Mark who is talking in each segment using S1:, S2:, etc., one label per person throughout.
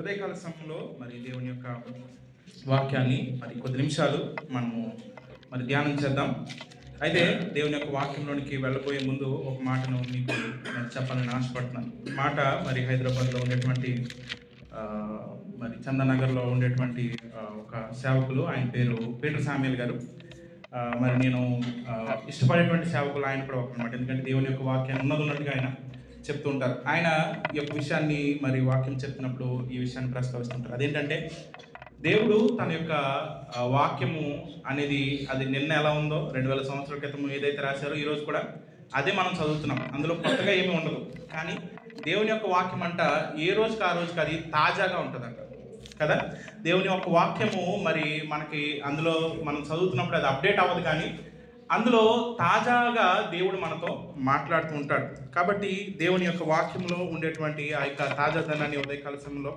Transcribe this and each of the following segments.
S1: ఉదయకాల సమయంలో మరి దేవుని యొక్క వాక్యాన్ని మరి కొద్ది నిమిషాలు మనము మరి ధ్యానం చేద్దాం. అయితే దేవుని యొక్క వాక్యంలోనికి వెళ్ళబోయే ముందు ఒక మాటను మీకు మరి చెప్పాలని ఆశపడుతున్నాను. మాట మరి హైదరాబాద్లో ఉండేటువంటి మరి చందనగర్లో ఉండేటువంటి ఒక సేవకులు, ఆయన పేరు పీటర్ సామ్యుయల్ గారు. మరి నేను ఇష్టపడేటువంటి సేవకులు ఆయన కూడా ఒకనమాట. ఎందుకంటే దేవుని యొక్క వాక్యాన్ని ఉన్నట్టుగా ఆయన చెప్తూ ఉంటారు. ఆయన ఈ యొక్క విషయాన్ని మరి వాక్యం చెప్తున్నప్పుడు ఈ విషయాన్ని ప్రస్తావిస్తుంటారు. అదేంటంటే దేవుడు తన యొక్క వాక్యము అనేది అది నిన్న ఎలా ఉందో 2000 సంవత్సరాల క్రితం ఏదైతే రాశారో ఈరోజు కూడా అదే మనం చదువుతున్నాం. అందులో కొత్తగా ఏమీ ఉండదు. కానీ దేవుని యొక్క వాక్యం అంట ఏ రోజుకి ఆ రోజుకి అది తాజాగా ఉంటుందంట కదా. దేవుని యొక్క వాక్యము మరి మనకి అందులో మనం చదువుతున్నప్పుడు అది అప్డేట్ అవ్వదు, కానీ అందులో తాజాగా దేవుడు మనతో మాట్లాడుతూ ఉంటాడు. కాబట్టి దేవుని యొక్క వాక్యంలో ఉండేటువంటి ఆ యొక్క తాజాదనాన్ని ఉదయకాల సమయంలో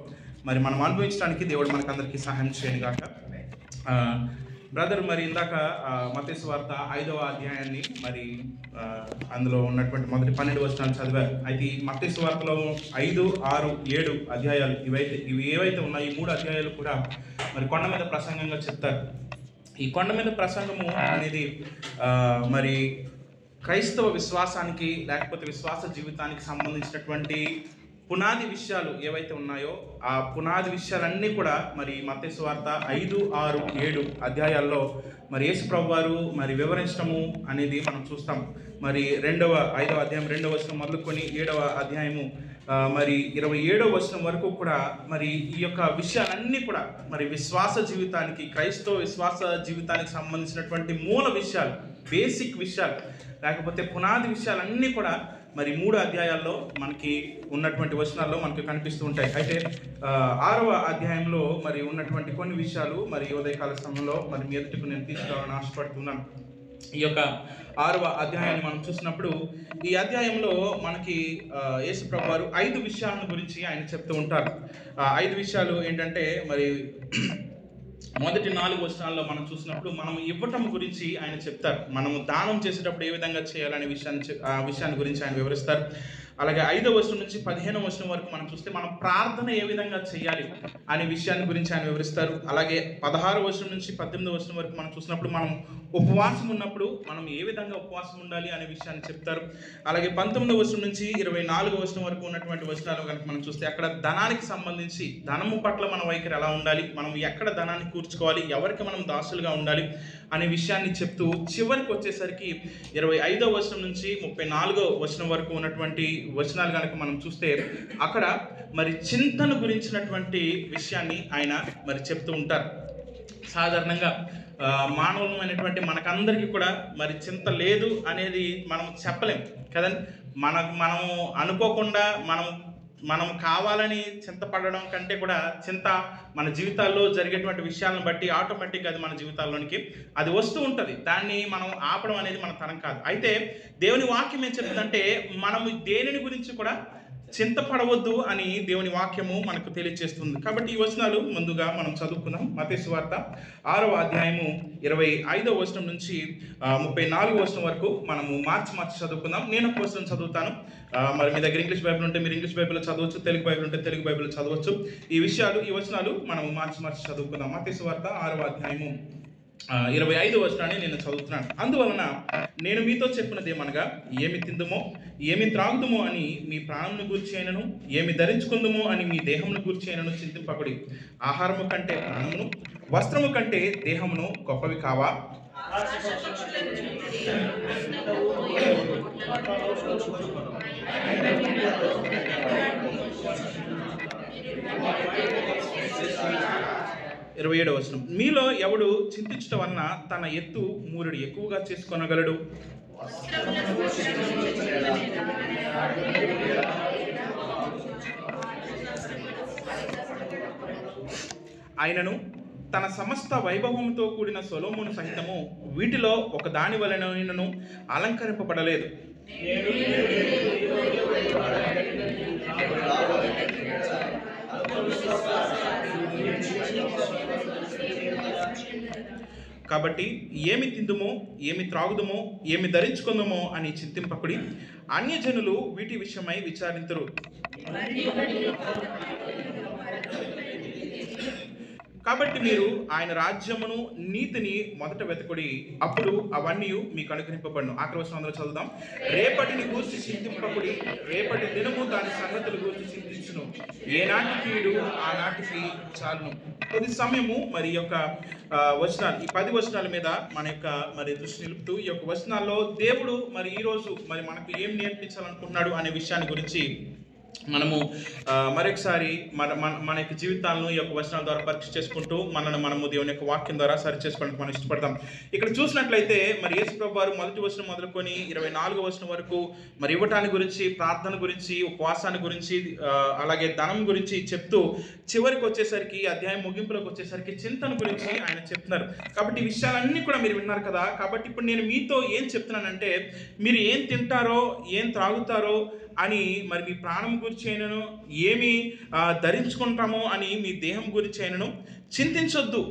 S1: మరి మనం అనుభవించడానికి దేవుడు మనకందరికీ సహాయం చేయను గాక. బ్రదర్ మరి ఇందాక మత్తయి సువార్త 5వ అధ్యాయాన్ని మరి అందులో ఉన్నటువంటి మొదటి 12 వచనాలు చదివారు. అయితే ఈ మత్తయి సువార్తలో 5, 6, 7 అధ్యాయాలు ఇవి ఏవైతే ఉన్నాయో ఈ 3 అధ్యాయాలు కూడా మరి కొండ మీద ప్రసంగంగా చెప్తారు. ఈ కొండ మీద ప్రసంగము అనేది మరి క్రైస్తవ విశ్వాసానికి లేకపోతే విశ్వాస జీవితానికి సంబంధించినటువంటి పునాది విషయాలు ఏవైతే ఉన్నాయో ఆ పునాది విషయాలన్నీ కూడా మరి మత్తయి సువార్త 5, 6, 7 అధ్యాయాల్లో మరి యేసు ప్రభువారు మరి వివరించడము అనేది మనం చూస్తాం. మరి 5వ అధ్యాయం 2వ వచనం మొదలుకొని 7వ అధ్యాయము మరి 27వ వచనం వరకు కూడా మరి ఈ యొక్క విషయాలన్నీ కూడా మరి విశ్వాస జీవితానికి, క్రైస్తవ విశ్వాస జీవితానికి సంబంధించినటువంటి మూల విషయాలు, బేసిక్ విషయాలు లేకపోతే పునాది విషయాలన్నీ కూడా మరి 3 అధ్యాయాల్లో మనకి ఉన్నటువంటి వచనాల్లో మనకు కనిపిస్తూ ఉంటాయి. అయితే 6వ అధ్యాయంలో మరి ఉన్నటువంటి కొన్ని విషయాలు మరి ఉదయకాల సమయంలో మరి మీ ఎదుటికి నేను తీసుకురావాలని ఆశపడుతున్నాను. ఈ యొక్క 6వ అధ్యాయాన్ని మనం చూసినప్పుడు ఈ అధ్యాయంలో మనకి యేసు ప్రభువారు 5 విషయాల గురించి ఆయన చెప్తూ ఉంటారు. 5 విషయాలు ఏంటంటే మరి మొదటి 4 వచనాల్లో మనం చూసినప్పుడు మనం ఇవ్వటం గురించి ఆయన చెప్తారు. మనము దానం చేసేటప్పుడు ఏ విధంగా చేయాలనే విషయాన్ని గురించి ఆయన వివరిస్తారు. అలాగే 5వ వచనం నుంచి 15వ వచనం వరకు మనం చూస్తే మనం ప్రార్థన ఏ విధంగా చేయాలి అనే విషయాన్ని గురించి ఆయన వివరిస్తారు. అలాగే 16వ వచనం నుంచి 18వ వచనం వరకు మనం చూసినప్పుడు మనం ఉపవాసం ఉన్నప్పుడు మనం ఏ విధంగా ఉపవాసం ఉండాలి అనే విషయాన్ని చెప్తారు. అలాగే 19వ వచనం నుంచి 24వ వచనం వరకు ఉన్నటువంటి వచనాలు కనుక మనం చూస్తే అక్కడ ధనానికి సంబంధించి ధనము పట్ల మన వైఖరి ఎలా ఉండాలి, మనం ఎక్కడ ధనాన్ని కూర్చుకోవాలి, ఎవరికి మనం దాసులుగా ఉండాలి అనే విషయాన్ని చెప్తూ చివరికి వచ్చేసరికి 25వ వచనం నుంచి 34వ వచనం వరకు ఉన్నటువంటి వచనాలు కనుక మనం చూస్తే అక్కడ మరి చింతన గురించినటువంటి విషయాన్ని ఆయన మరి చెప్తూ ఉంటారు. సాధారణంగా మానవులమైనటువంటి మనకందరికీ కూడా మరి చింత లేదు అనేది మనం చెప్పలేం కదండి. మనము అనుకోకుండా మనం కావాలని చింతపడడం కంటే కూడా చింత మన జీవితాల్లో జరిగేటువంటి విషయాలను బట్టి ఆటోమేటిక్గా అది మన జీవితాల్లోనికి అది వస్తూ ఉంటుంది. దాన్ని మనం ఆపడం అనేది మన తరం కాదు. అయితే దేవుని వాక్యం ఏం చెప్తుందంటే మనము దేనిని గురించి కూడా చింతపడవద్దు అని దేవుని వాక్యము మనకు తెలియజేస్తుంది. కాబట్టి ఈ వచనాలు ముందుగా మనం చదువుకుందాం. మత్తయి సువార్త 6వ అధ్యాయము 25వ వచనం నుంచి 34వ వచనం వరకు మనము మార్చి చదువుకుందాం. నేను ఒక వచనం చదువుతాను. మరి మీ దగ్గర ఇంగ్లీష్ బైబిల్ ఉంటే మీరు ఇంగ్లీష్ బైబిల్లో చదవచ్చు, తెలుగు బైబిల్ ఉంటే తెలుగు బైబిల్లో చదవచ్చు. ఈ వచనాలు మనము మార్చి చదువుకుందాం. మత్తయి సువార్త 6వ అధ్యాయము 25వ వచనాన్ని నేను చదువుతున్నాను. అందువలన నేను మీతో చెప్పినది ఏమనగా, ఏమి తిందుమో ఏమి త్రాగుదుమో అని మీ ప్రాణమును గూర్చి అయినను, ఏమి ధరించుకుందుమో అని మీ దేహమును గూర్చి అయినను చింతింపకుడి. ఆహారము కంటే ప్రాణమును, వస్త్రము కంటే దేహమును గొప్పవి కావా? ఇరవై 27వ వచనం, మీలో ఎవడు చింతించటం వలన తన ఎత్తు మూరెడు ఎక్కువగా చేసుకొనగలడు? ఆయనను తన సమస్త వైభవంతో కూడిన సొలొమోను సహితము వీటిలో ఒక దాని వలనను అలంకరింపబడలేదు. కాబట్టి ఏమి తిందుమో ఏమి త్రాగుదుమో ఏమి ధరించుకుందుమో అని చింతింపకుడి. అన్యజనులు వీటి విషయమై విచారింతురు. కాబట్టి మీరు ఆయన రాజ్యమును నీతిని మొదట వెతకుడి, అప్పుడు అవన్నీ మీకు అనుగ్రహింపబడును. ఆఖరి వచనం అందరూ చదువుదాం. రేపటిని గూర్చి చింతింపకుడి, రేపటి దినము దాని సంగతుల గురించి చింతించును, ఏనాటి కీడు ఆనాటికి చాలును. కొద్ది సమయము మరి ఈ యొక్క వచనాలు, ఈ 10 వచనాల మీద మన యొక్క మరి దృష్టి నిలుపుతూ, ఈ యొక్క వచనాల్లో దేవుడు మరి ఈరోజు మరి మనకు ఏం నేర్పించాలనుకుంటున్నాడు అనే విషయాన్ని గురించి మనము మరొకసారి మన యొక్క జీవితాలను ఈ యొక్క వచనాల ద్వారా పరీక్ష చేసుకుంటూ మనము దేవుని యొక్క వాక్యం ద్వారా సరి చేసుకోవడానికి మనం ఇష్టపడతాం. ఇక్కడ చూసినట్లయితే మరి యేసు ప్రభువు వారు మొదటి వచనం మొదలుకొని 24వ వచనం వరకు మరి ఇవ్వటాన్ని గురించి, ప్రార్థన గురించి, ఉపవాసాన్ని గురించి, అలాగే ధనం గురించి చెప్తూ చివరికి వచ్చేసరికి, అధ్యాయం ముగింపులోకి వచ్చేసరికి చింతన గురించి ఆయన చెప్తున్నారు. కాబట్టి ఈ విషయాలన్నీ కూడా మీరు విన్నారు కదా. కాబట్టి ఇప్పుడు నేను మీతో ఏం చెప్తున్నానంటే, మీరు ఏం తింటారో, ఏం త్రాగుతారో అని, మరి మీ ప్రాణం గురించి అయినను, ఏమి ధరించుకుంటామో అని మీ దేహం గురించి అయినను చింతించొద్దు.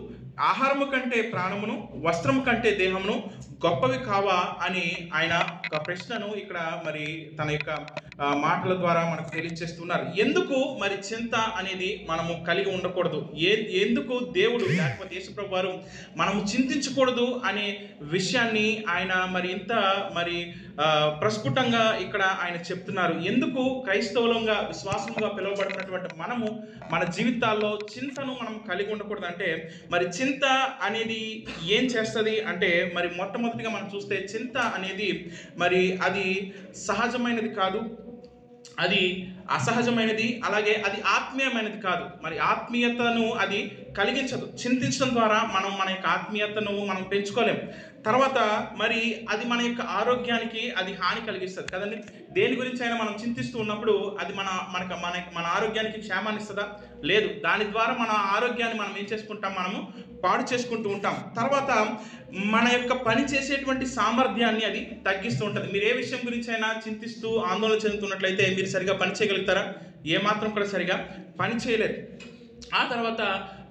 S1: ఆహారము కంటే ప్రాణమును, వస్త్రము కంటే దేహమును గొప్పవి కావా అని ఆయన ఒక ప్రశ్నను ఇక్కడ మరి తన యొక్క మాటల ద్వారా మనకు తెలియజేస్తున్నారు. ఎందుకు మరి చింత అనేది మనము కలిగి ఉండకూడదు, ఎందుకు దేవుడు లేకపోతే యేసు ప్రభువు వారు మనము చింతించకూడదు అనే విషయాన్ని ఆయన మరి ఇంత మరి ప్రస్ఫుటంగా ఇక్కడ ఆయన చెప్తున్నారు. ఎందుకు క్రైస్తవులంగా, విశ్వాసంగా పిలువబడినటువంటి మనము మన జీవితాల్లో చింతను మనం కలిగి ఉండకూడదు అంటే, మరి చింత అనేది ఏం చేస్తుంది అంటే, మరి మొట్టమొదటిగా మనం చూస్తే చింత అనేది మరి అది సహజమైనది కాదు, అది అసహజమైనది, అలాగే అది ఆత్మీయమైనది కాదు. మరి ఆత్మీయతను అది కలిగించదు. చింతించడం ద్వారా మన యొక్క ఆత్మీయతను మనం పెంచుకోలేము. తర్వాత మరి అది మన యొక్క ఆరోగ్యానికి అది హాని కలిగిస్తుంది కదండి. దేని గురించి అయినా మనం చింతిస్తూ ఉన్నప్పుడు అది మన ఆరోగ్యానికి క్షేమాన్ని ఇస్తుందా? లేదు. దాని ద్వారా మన ఆరోగ్యాన్ని మనం ఏం చేసుకుంటాం, మనము పాడు చేసుకుంటూ ఉంటాం. తర్వాత మన యొక్క పని చేసేటువంటి సామర్థ్యాన్ని అది తగ్గిస్తూ ఉంటుంది. మీరు ఏ విషయం గురించి అయినా చింతిస్తూ ఆందోళన చెందుతున్నట్లయితే మీరు సరిగా పని చేయగలుగుతారా? ఏమాత్రం కూడా సరిగా పని చేయలేరు. ఆ తర్వాత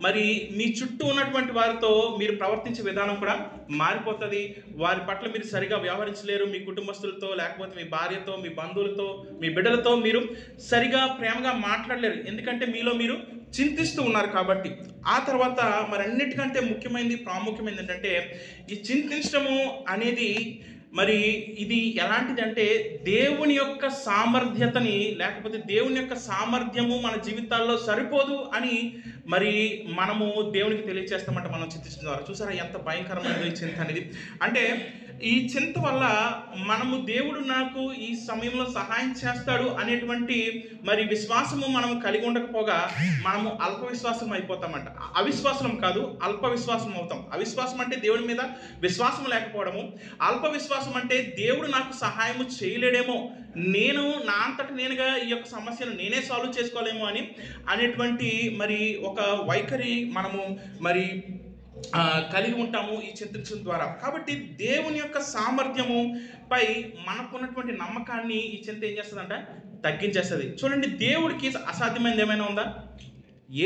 S1: మరి మీ చుట్టూ ఉన్నటువంటి వారితో మీరు ప్రవర్తించే విధానం కూడా మారిపోతుంది. వారి పట్ల మీరు సరిగా వ్యవహరించలేరు. మీ కుటుంబస్తులతో, లేకపోతే మీ భార్యతో, మీ బంధువులతో, మీ బిడ్డలతో మీరు సరిగా ప్రేమగా మాట్లాడలేరు. ఎందుకంటే మీలో మీరు చింతిస్తూ ఉన్నారు కాబట్టి. ఆ తర్వాత మరి అన్నిటికంటే ప్రాముఖ్యమైనది ఏంటంటే, ఈ చింతించడము అనేది మరి ఇది ఎలాంటిది అంటే, దేవుని యొక్క సామర్థ్యతని, లేకపోతే దేవుని యొక్క సామర్థ్యము మన జీవితాల్లో సరిపోదు అని మరి మనము దేవునికి తెలియజేస్తామంట మనం చింతించడం ద్వారా. చూసారా ఎంత భయంకరమైనది ఈ చింత అనేది. అంటే ఈ చింత వల్ల మనము దేవుడు నాకు ఈ సమయంలో సహాయం చేస్తాడు అనేటువంటి మరి విశ్వాసము మనం కలిగి ఉండకపోగా మనము అల్ప విశ్వాసం అయిపోతామంట. అవిశ్వాసం కాదు, అల్ప విశ్వాసం అవుతాం. అవిశ్వాసం అంటే దేవుడి మీద విశ్వాసం లేకపోవడము. అల్ప విశ్వాసం అంటే దేవుడు నాకు సహాయము చేయలేడేమో, నేను నా అంతటి నేనుగా ఈ యొక్క సమస్యను నేనే సాల్వ్ చేసుకోలేమో అనేటువంటి మరి ఒక వైఖరి మనము మరి కలిగి ఉంటాము ఈ చింతించడం ద్వారా. కాబట్టి దేవుని యొక్క సామర్థ్యము పై మనకున్నటువంటి నమ్మకాన్ని ఈ చింత ఏం చేస్తుందంటే తగ్గించేస్తుంది. చూడండి, దేవుడికి అసాధ్యమైనది ఏమైనా ఉందా?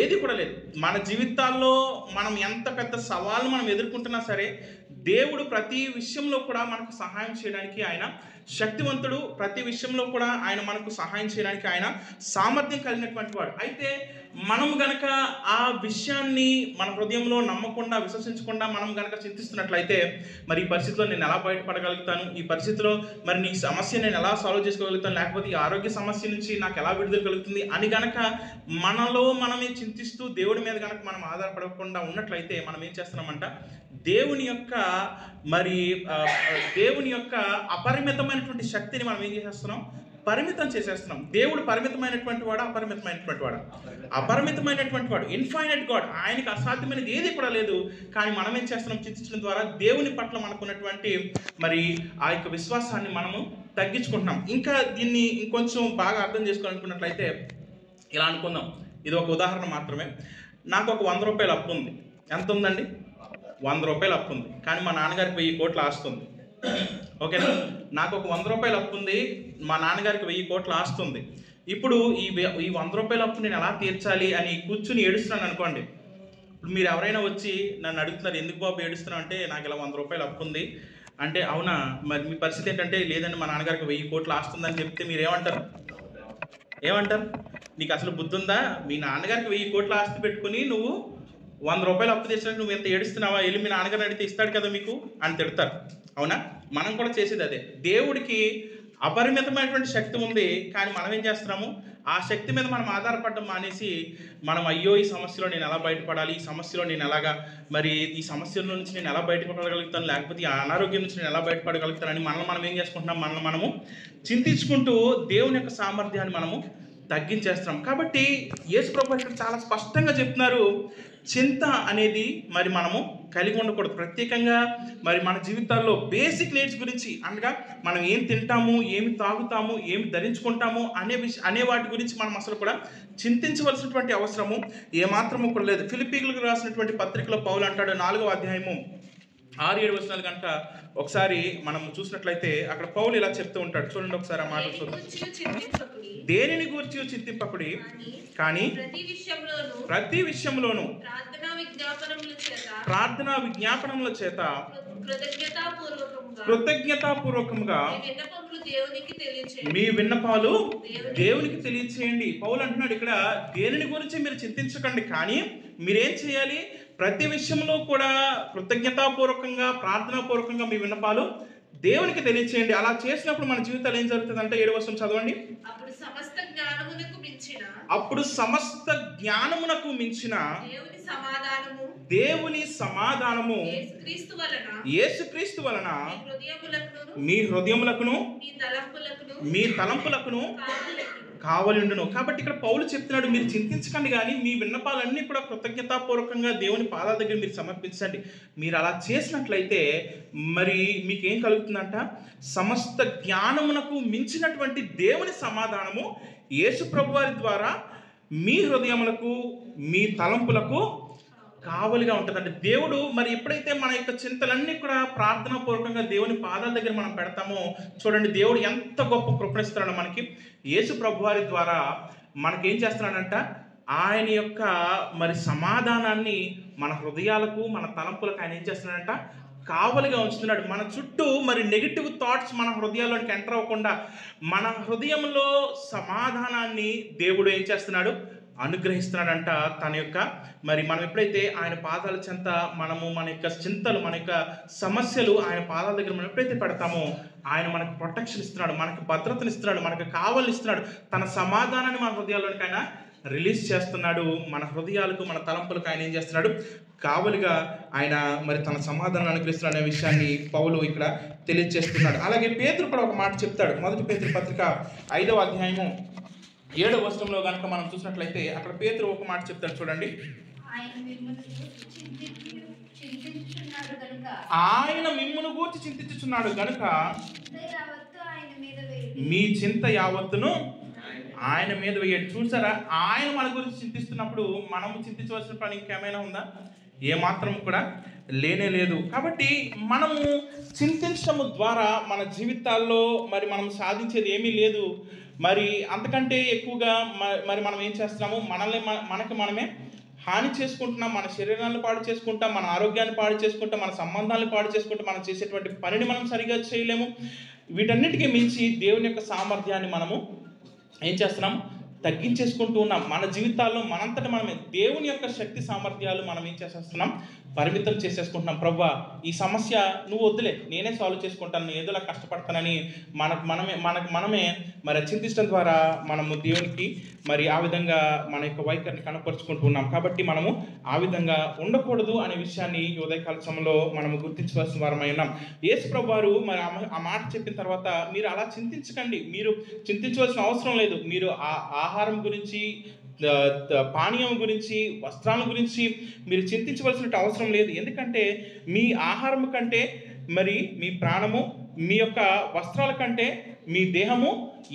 S1: ఏది కూడా లేదు. మన జీవితాల్లో మనం ఎంత పెద్ద సవాళ్ళు మనం ఎదుర్కొంటున్నా సరే, దేవుడు ప్రతి విషయంలో కూడా మనకు సహాయం చేయడానికి ఆయన శక్తివంతుడు. ప్రతి విషయంలో కూడా ఆయన మనకు సహాయం చేయడానికి ఆయన సామర్థ్యం కలిగినటువంటి వాడు. అయితే మనం గనక ఆ విషయాన్ని మన హృదయంలో నమ్మకుండా, విశ్వసించకుండా మనం గనక చింతిస్తున్నట్లయితే, మరి ఈ పరిస్థితిలో నేను ఎలా బయటపడగలుగుతాను, ఈ పరిస్థితిలో మరి నీ సమస్య నేను ఎలా సాల్వ్ చేసుకోగలుగుతాను, లేకపోతే ఈ ఆరోగ్య సమస్య నుంచి నాకు ఎలా విడుదల కలుగుతుంది అని గనక మనలో మనమే చింతిస్తూ దేవుడి మీద గనక మనం ఆధారపడకుండా ఉన్నట్లయితే మనం ఏం చేస్తున్నామంట, దేవుని యొక్క అపరిమితమైనటువంటి శక్తిని మనం ఏం చేసేస్తున్నాం, పరిమితం చేసేస్తున్నాం. దేవుడు పరిమితమైనటువంటి వాడు, అపరిమితమైనటువంటి వాడు. అపరిమితమైనటువంటి వాడు, ఇన్ఫైనైట్ గాడ్. ఆయనకి అసాధ్యమైనది ఏది కూడా లేదు. కానీ మనం ఏం చేస్తున్నాం, చింతించడం ద్వారా దేవుని పట్ల మనకున్నటువంటి మరి ఆ యొక్క విశ్వాసాన్ని మనము తగ్గించుకుంటున్నాం. ఇంకా దీన్ని ఇంకొంచెం బాగా అర్థం చేసుకోవాలనుకున్నట్లయితే ఇలా అనుకుందాం. ఇది ఒక ఉదాహరణ మాత్రమే. నాకు ఒక 100 రూపాయల అప్పు ఉంది. ఎంత ఉందండి? 100 రూపాయలు అప్పు ఉంది. కానీ మా నాన్నగారికి 1000 కోట్ల ఆస్తి ఉంది. ఓకేనా? నాకు ఒక 100 రూపాయలు అప్పు ఉంది, మా నాన్నగారికి 1000 కోట్ల ఆస్తి ఉంది. ఇప్పుడు ఈ 100 రూపాయల అప్పు నేను ఎలా తీర్చాలి అని కూర్చుని ఏడుస్తున్నాను అనుకోండి. ఇప్పుడు మీరు ఎవరైనా వచ్చి నన్ను అడుగుతున్నారు, ఎందుకు బాబు ఏడుస్తున్నావు అంటే, నాకు ఇలా 100 రూపాయలు అప్పు ఉంది అంటే, అవునా, మరి మీ పరిస్థితి ఏంటంటే, లేదండి మా నాన్నగారికి 1000 కోట్ల ఆస్తి ఉందని చెప్తే మీరు ఏమంటారు? నీకు అసలు బుద్ధి ఉందా? మీ నాన్నగారికి 1000 కోట్ల ఆస్తి పెట్టుకుని నువ్వు రూపాయలు అప్పు తెచ్చినట్టు నువ్వు ఎంత ఏడుస్తున్నావా, వెళ్ళి మీ నాన్నగారిని అడిగితే ఇస్తాడు కదా మీకు అని తిడతారు. అవునా? మనం కూడా చేసేది అదే. దేవుడికి అపరిమితమైనటువంటి శక్తి ఉంది, కానీ మనం ఏం చేస్తున్నాము, ఆ శక్తి మీద మనం ఆధారపడడం మానేసి మనం అయ్యో ఈ సమస్యలో నేను ఎలా బయటపడాలి, ఈ సమస్యలో నేను ఎలాగా మరి ఈ సమస్యల నుంచి నేను ఎలా బయటపడగలుగుతాను, లేకపోతే ఈ అనారోగ్యం నుంచి నేను ఎలా బయటపడగలుగుతానని మనం ఏం చేసుకుంటున్నాం, మనము చింతించుకుంటూ దేవుని యొక్క సామర్థ్యాన్ని మనము తగ్గించేస్తున్నాం. కాబట్టి యేసు ప్రభువు ఇక్కడ చాలా స్పష్టంగా చెప్తున్నారు, చింత అనేది మరి మనము కలిగి ఉండకూడదు. ప్రత్యేకంగా మరి మన జీవితాల్లో బేసిక్ నీడ్స్ గురించి, అనగా మనం ఏం తింటాము, ఏమి తాగుతాము, ఏమి ధరించుకుంటాము అనే వాటి గురించి మనం అసలు కూడా చింతించవలసినటువంటి అవసరము ఏమాత్రము కూడా లేదు. ఫిలిప్పీయులకు రాసినటువంటి పత్రికలో పౌలు అంటాడు 4వ అధ్యాయము 6-7 వచనాలు కనుక ఒకసారి మనం చూసినట్లయితే అక్కడ పౌలు ఇలా చెప్తూ ఉంటాడు. చూడండి ఒకసారి ఆ మాట చూద్దాం. దేనిని గురించి చింతింపకుడి, కానీ ప్రతి విషయంలోనూ ప్రార్థనా విజ్ఞాపనముల చేత కృతజ్ఞతాపూర్వకముగా మీ విన్నపాలు దేవునికి తెలియచేయండి. పౌలు అంటున్నాడు ఇక్కడ, దేనిని గురించి మీరు చింతించకండి, కానీ మీరేం చేయాలి, ప్రతి విషయంలో కూడా కృతజ్ఞతాపూర్వకంగా ప్రార్థనాపూర్వకంగా మీ విన్నపాలు దేవునికి తెలియచేయండి. అలా చేసినప్పుడు మన జీవితాలు ఏం జరుగుతుంది అంటే 7వ వచనం చదవండి. అప్పుడు సమస్త జ్ఞానమునకు మించిన దేవుని సమాధానము యేసుక్రీస్తు వలన మీ హృదయములకును మీ తలంపులకును కావలిండును. కాబట్టి ఇక్కడ పౌలు చెప్తున్నాడు, మీరు చింతించకండి, కానీ మీ విన్నపాలన్నీ కూడా కృతజ్ఞతాపూర్వకంగా దేవుని పాదాల దగ్గర మీరు సమర్పించండి. మీరు అలా చేసినట్లయితే మరి మీకేం కలుగుతుందంట, సమస్త జ్ఞానమునకు మించినటువంటి దేవుని సమాధానము యేసు ప్రభువారి ద్వారా మీ హృదయములకు మీ తలంపులకు కావలిగా ఉంటుందండి. దేవుడు మరి ఎప్పుడైతే మన యొక్క చింతలన్నీ కూడా ప్రార్థనాపూర్వకంగా దేవుని పాదాల దగ్గర మనం పెడతామో, చూడండి దేవుడు ఎంత గొప్ప కృపణిస్తున్నాడో మనకి. యేసు ప్రభువారి ద్వారా మనకేం చేస్తున్నాడంట, ఆయన యొక్క మరి సమాధానాన్ని మన హృదయాలకు మన తలంపులకు ఆయన ఏం చేస్తున్నాడంట, కావలిగా ఉంచుతున్నాడు. మన చుట్టూ మరి నెగిటివ్ థాట్స్ మన హృదయాల్లోనికి ఎంటర్ అవ్వకుండా మన హృదయంలో సమాధానాన్ని దేవుడు ఏం చేస్తున్నాడు, అనుగ్రహిస్తున్నాడంట. తన యొక్క మరి మనం ఎప్పుడైతే ఆయన పాదాల చెంత మనము మన యొక్క చింతలు, మన యొక్క సమస్యలు ఆయన పాదాల దగ్గర మనం ఎప్పుడైతే పెడతామో, ఆయన మనకు ప్రొటెక్షన్ ఇస్తున్నాడు, మనకు భద్రతను ఇస్తున్నాడు, మనకు కావాలని ఇస్తున్నాడు. తన సమాధానాన్ని మన హృదయాల్లోనికి ఆయన రిలీజ్ చేస్తున్నాడు. మన హృదయాలకు మన తలంపులకు ఆయన ఏం చేస్తున్నాడు, కావలిగా ఆయన మరి తన సమాధానాన్ని అనుగ్రహిస్తున్నాడు అనే విషయాన్ని పౌలు ఇక్కడ తెలియజేస్తున్నాడు. అలాగే పేతురు కూడా ఒక మాట చెప్తాడు. 1 పేతురు పత్రిక 5వ అధ్యాయము 7వ వచనంలో కనుక మనం చూసినట్లయితే అక్కడ పేతురు ఒక మాట చెప్తాడు. చూడండి, ఆయన మిమ్మును గూర్చి చింతించుచున్నాడు గనుక మీ చింత యావత్తును ఆయన మీద వేయండి. చూసారా, ఆయన మన గురించి చింతిస్తున్నప్పుడు మనము చింతించవలసిన పని ఇంకేమైనా ఉందా? ఏమాత్రం కూడా లేనే లేదు. కాబట్టి మనము చింతించడం ద్వారా మన జీవితాల్లో మరి మనం సాధించేది ఏమీ లేదు. మరి అంతకంటే ఎక్కువగా మరి మనం ఏం చేస్తున్నాము, మనకి మనమే హాని చేసుకుంటున్నాం. మన శరీరాన్ని పాడు చేసుకుంటాం, మన ఆరోగ్యాన్ని పాడు చేసుకుంటాం, మన సంబంధాలను పాడు చేసుకుంటాం, మనం చేసేటువంటి పనిని మనం సరిగా చేయలేము. వీటన్నిటికీ మించి దేవుని యొక్క సామర్థ్యాన్ని మనము ఏం చేస్తున్నాం, తగ్గించేసుకుంటూ ఉన్నాం. మన జీవితాల్లో మనంతట మనమే దేవుని యొక్క శక్తి సామర్థ్యాలు మనం ఏం చేసేస్తున్నాం, పరిమితం చేసేసుకుంటున్నాం. ప్రభువా, ఈ సమస్య నువ్వు వద్దులే, నేనే సాల్వ్ చేసుకుంటాను, నేను ఏదోలా కష్టపడతానని మనకు మనమే మరి చింతించడం ద్వారా మనము దేవునికి మరి ఆ విధంగా మన యొక్క వైఖరిని కనపరుచుకుంటూ ఉన్నాం. కాబట్టి మనము ఆ విధంగా ఉండకూడదు అనే విషయాన్ని ఈ ఉదయకాల సమయంలో మనము గుర్తించవలసిన వారమై ఉన్నాం. యేసు ప్రభు వారు మరి ఆ మాట చెప్పిన తర్వాత మీరు అలా చింతించకండి, మీరు చింతించవలసిన అవసరం లేదు. మీరు ఆహారం గురించి, పానీయం గురించి, వస్త్రాల గురించి మీరు చింతించవలసిన అవసరం లేదు. ఎందుకంటే మీ ఆహారం కంటే మరి మీ ప్రాణము, మీ యొక్క వస్త్రాల కంటే మీ దేహము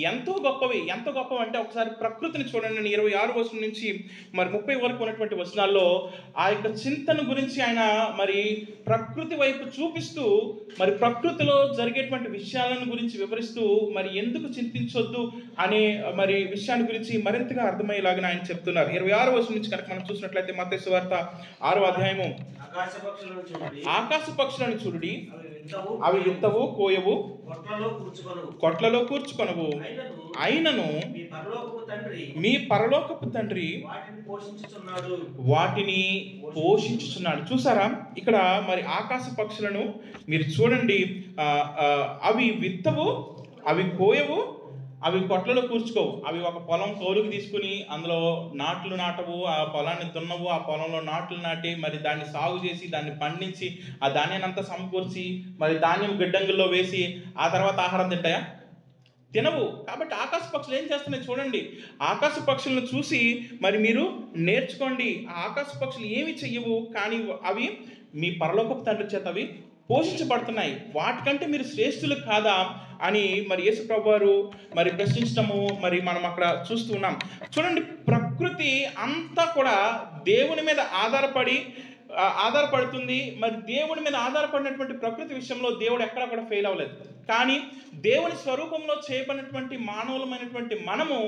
S1: ఎంతో గొప్పవి. ఎంత గొప్పవి అంటే ఒకసారి ప్రకృతిని చూడండి. 26 వచనం నుంచి మరి 30 వరకు ఉన్నటువంటి వచనాల్లో ఆ యొక్క చింతన గురించి ఆయన మరి ప్రకృతి వైపు చూపిస్తూ మరి ప్రకృతిలో జరిగేటువంటి విషయాలను గురించి వివరిస్తూ మరి ఎందుకు చింతించొద్దు అనే మరి విషయాన్ని గురించి మరింతగా అర్థమయ్యేలాగా ఆయన చెప్తున్నారు. 26 వచనం నుంచి కనుక మనం చూసినట్లయితే మత్తయి సువార్త 6వ అధ్యాయము, ఆకాశ పక్షులను చూడుడి, అవి విత్తవు, కోయవు, కొట్లలో కూర్చుకొనవు, అయినను మీ పరలోకపు తండ్రి వాటిని పోషించుచున్నాడు. చూసారా, ఇక్కడ మరి ఆకాశ పక్షులను మీరు చూడండి. అవి విత్తవు, అవి కోయవు, అవి కొట్లలో కూర్చుకోవు. అవి ఒక పొలం కౌలుకు తీసుకుని అందులో నాట్లు నాటవు, ఆ పొలాన్ని దున్నవు, ఆ పొలంలో నాట్లు నాటి మరి దాన్ని సాగు చేసి దాన్ని పండించి ఆ ధాన్యాన్ని అంతా సమకూర్చి మరి ధాన్యం గిడ్డంగుల్లో వేసి ఆ తర్వాత ఆహారం తింటాయా? తినవు. కాబట్టి ఆకాశ పక్షులు ఏం చేస్తున్నాయి చూడండి. ఆకాశ పక్షులను చూసి మరి మీరు నేర్చుకోండి. ఆ ఆకాశ పక్షులు ఏమి చెయ్యవు, కానీ అవి మీ పరలోకపు తండ్రి చేత అవి పోషించబడుతున్నాయి. వాటికంటే మీరు శ్రేష్ఠులు కాదా అని మరి యేసు ప్రభువారు మరి ప్రశ్నించడము మరి మనం అక్కడ చూస్తూ ఉన్నాం. చూడండి, ప్రకృతి అంతా కూడా దేవుని మీద ఆధారపడుతుంది. మరి దేవుని మీద ఆధారపడినటువంటి ప్రకృతి విషయంలో దేవుడు ఎక్కడా కూడా ఫెయిల్ అవ్వలేదు. కానీ దేవుని స్వరూపంలో చేయబడినటువంటి మానవులమైనటువంటి మనము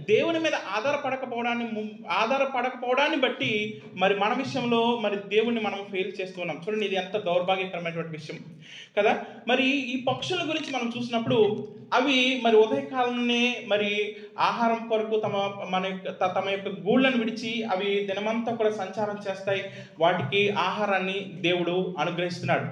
S1: దేవుని మీద ఆధారపడకపోవడాన్ని బట్టి మరి మన విషయంలో మరి దేవుణ్ణి మనం ఫెయిల్ చేస్తున్నాం. చూడండి, ఇది ఎంత దౌర్భాగ్యకరమైనటువంటి విషయం కదా. మరి ఈ పక్షుల గురించి మనం చూసినప్పుడు అవి మరి ఉదయకాలంలోనే మరి ఆహారం కొరకు తమ యొక్క గూళ్ళను విడిచి అవి దినమంతా కూడా సంచారం చేస్తాయి. వాటికి ఆహారాన్ని దేవుడు అనుగ్రహిస్తున్నాడు.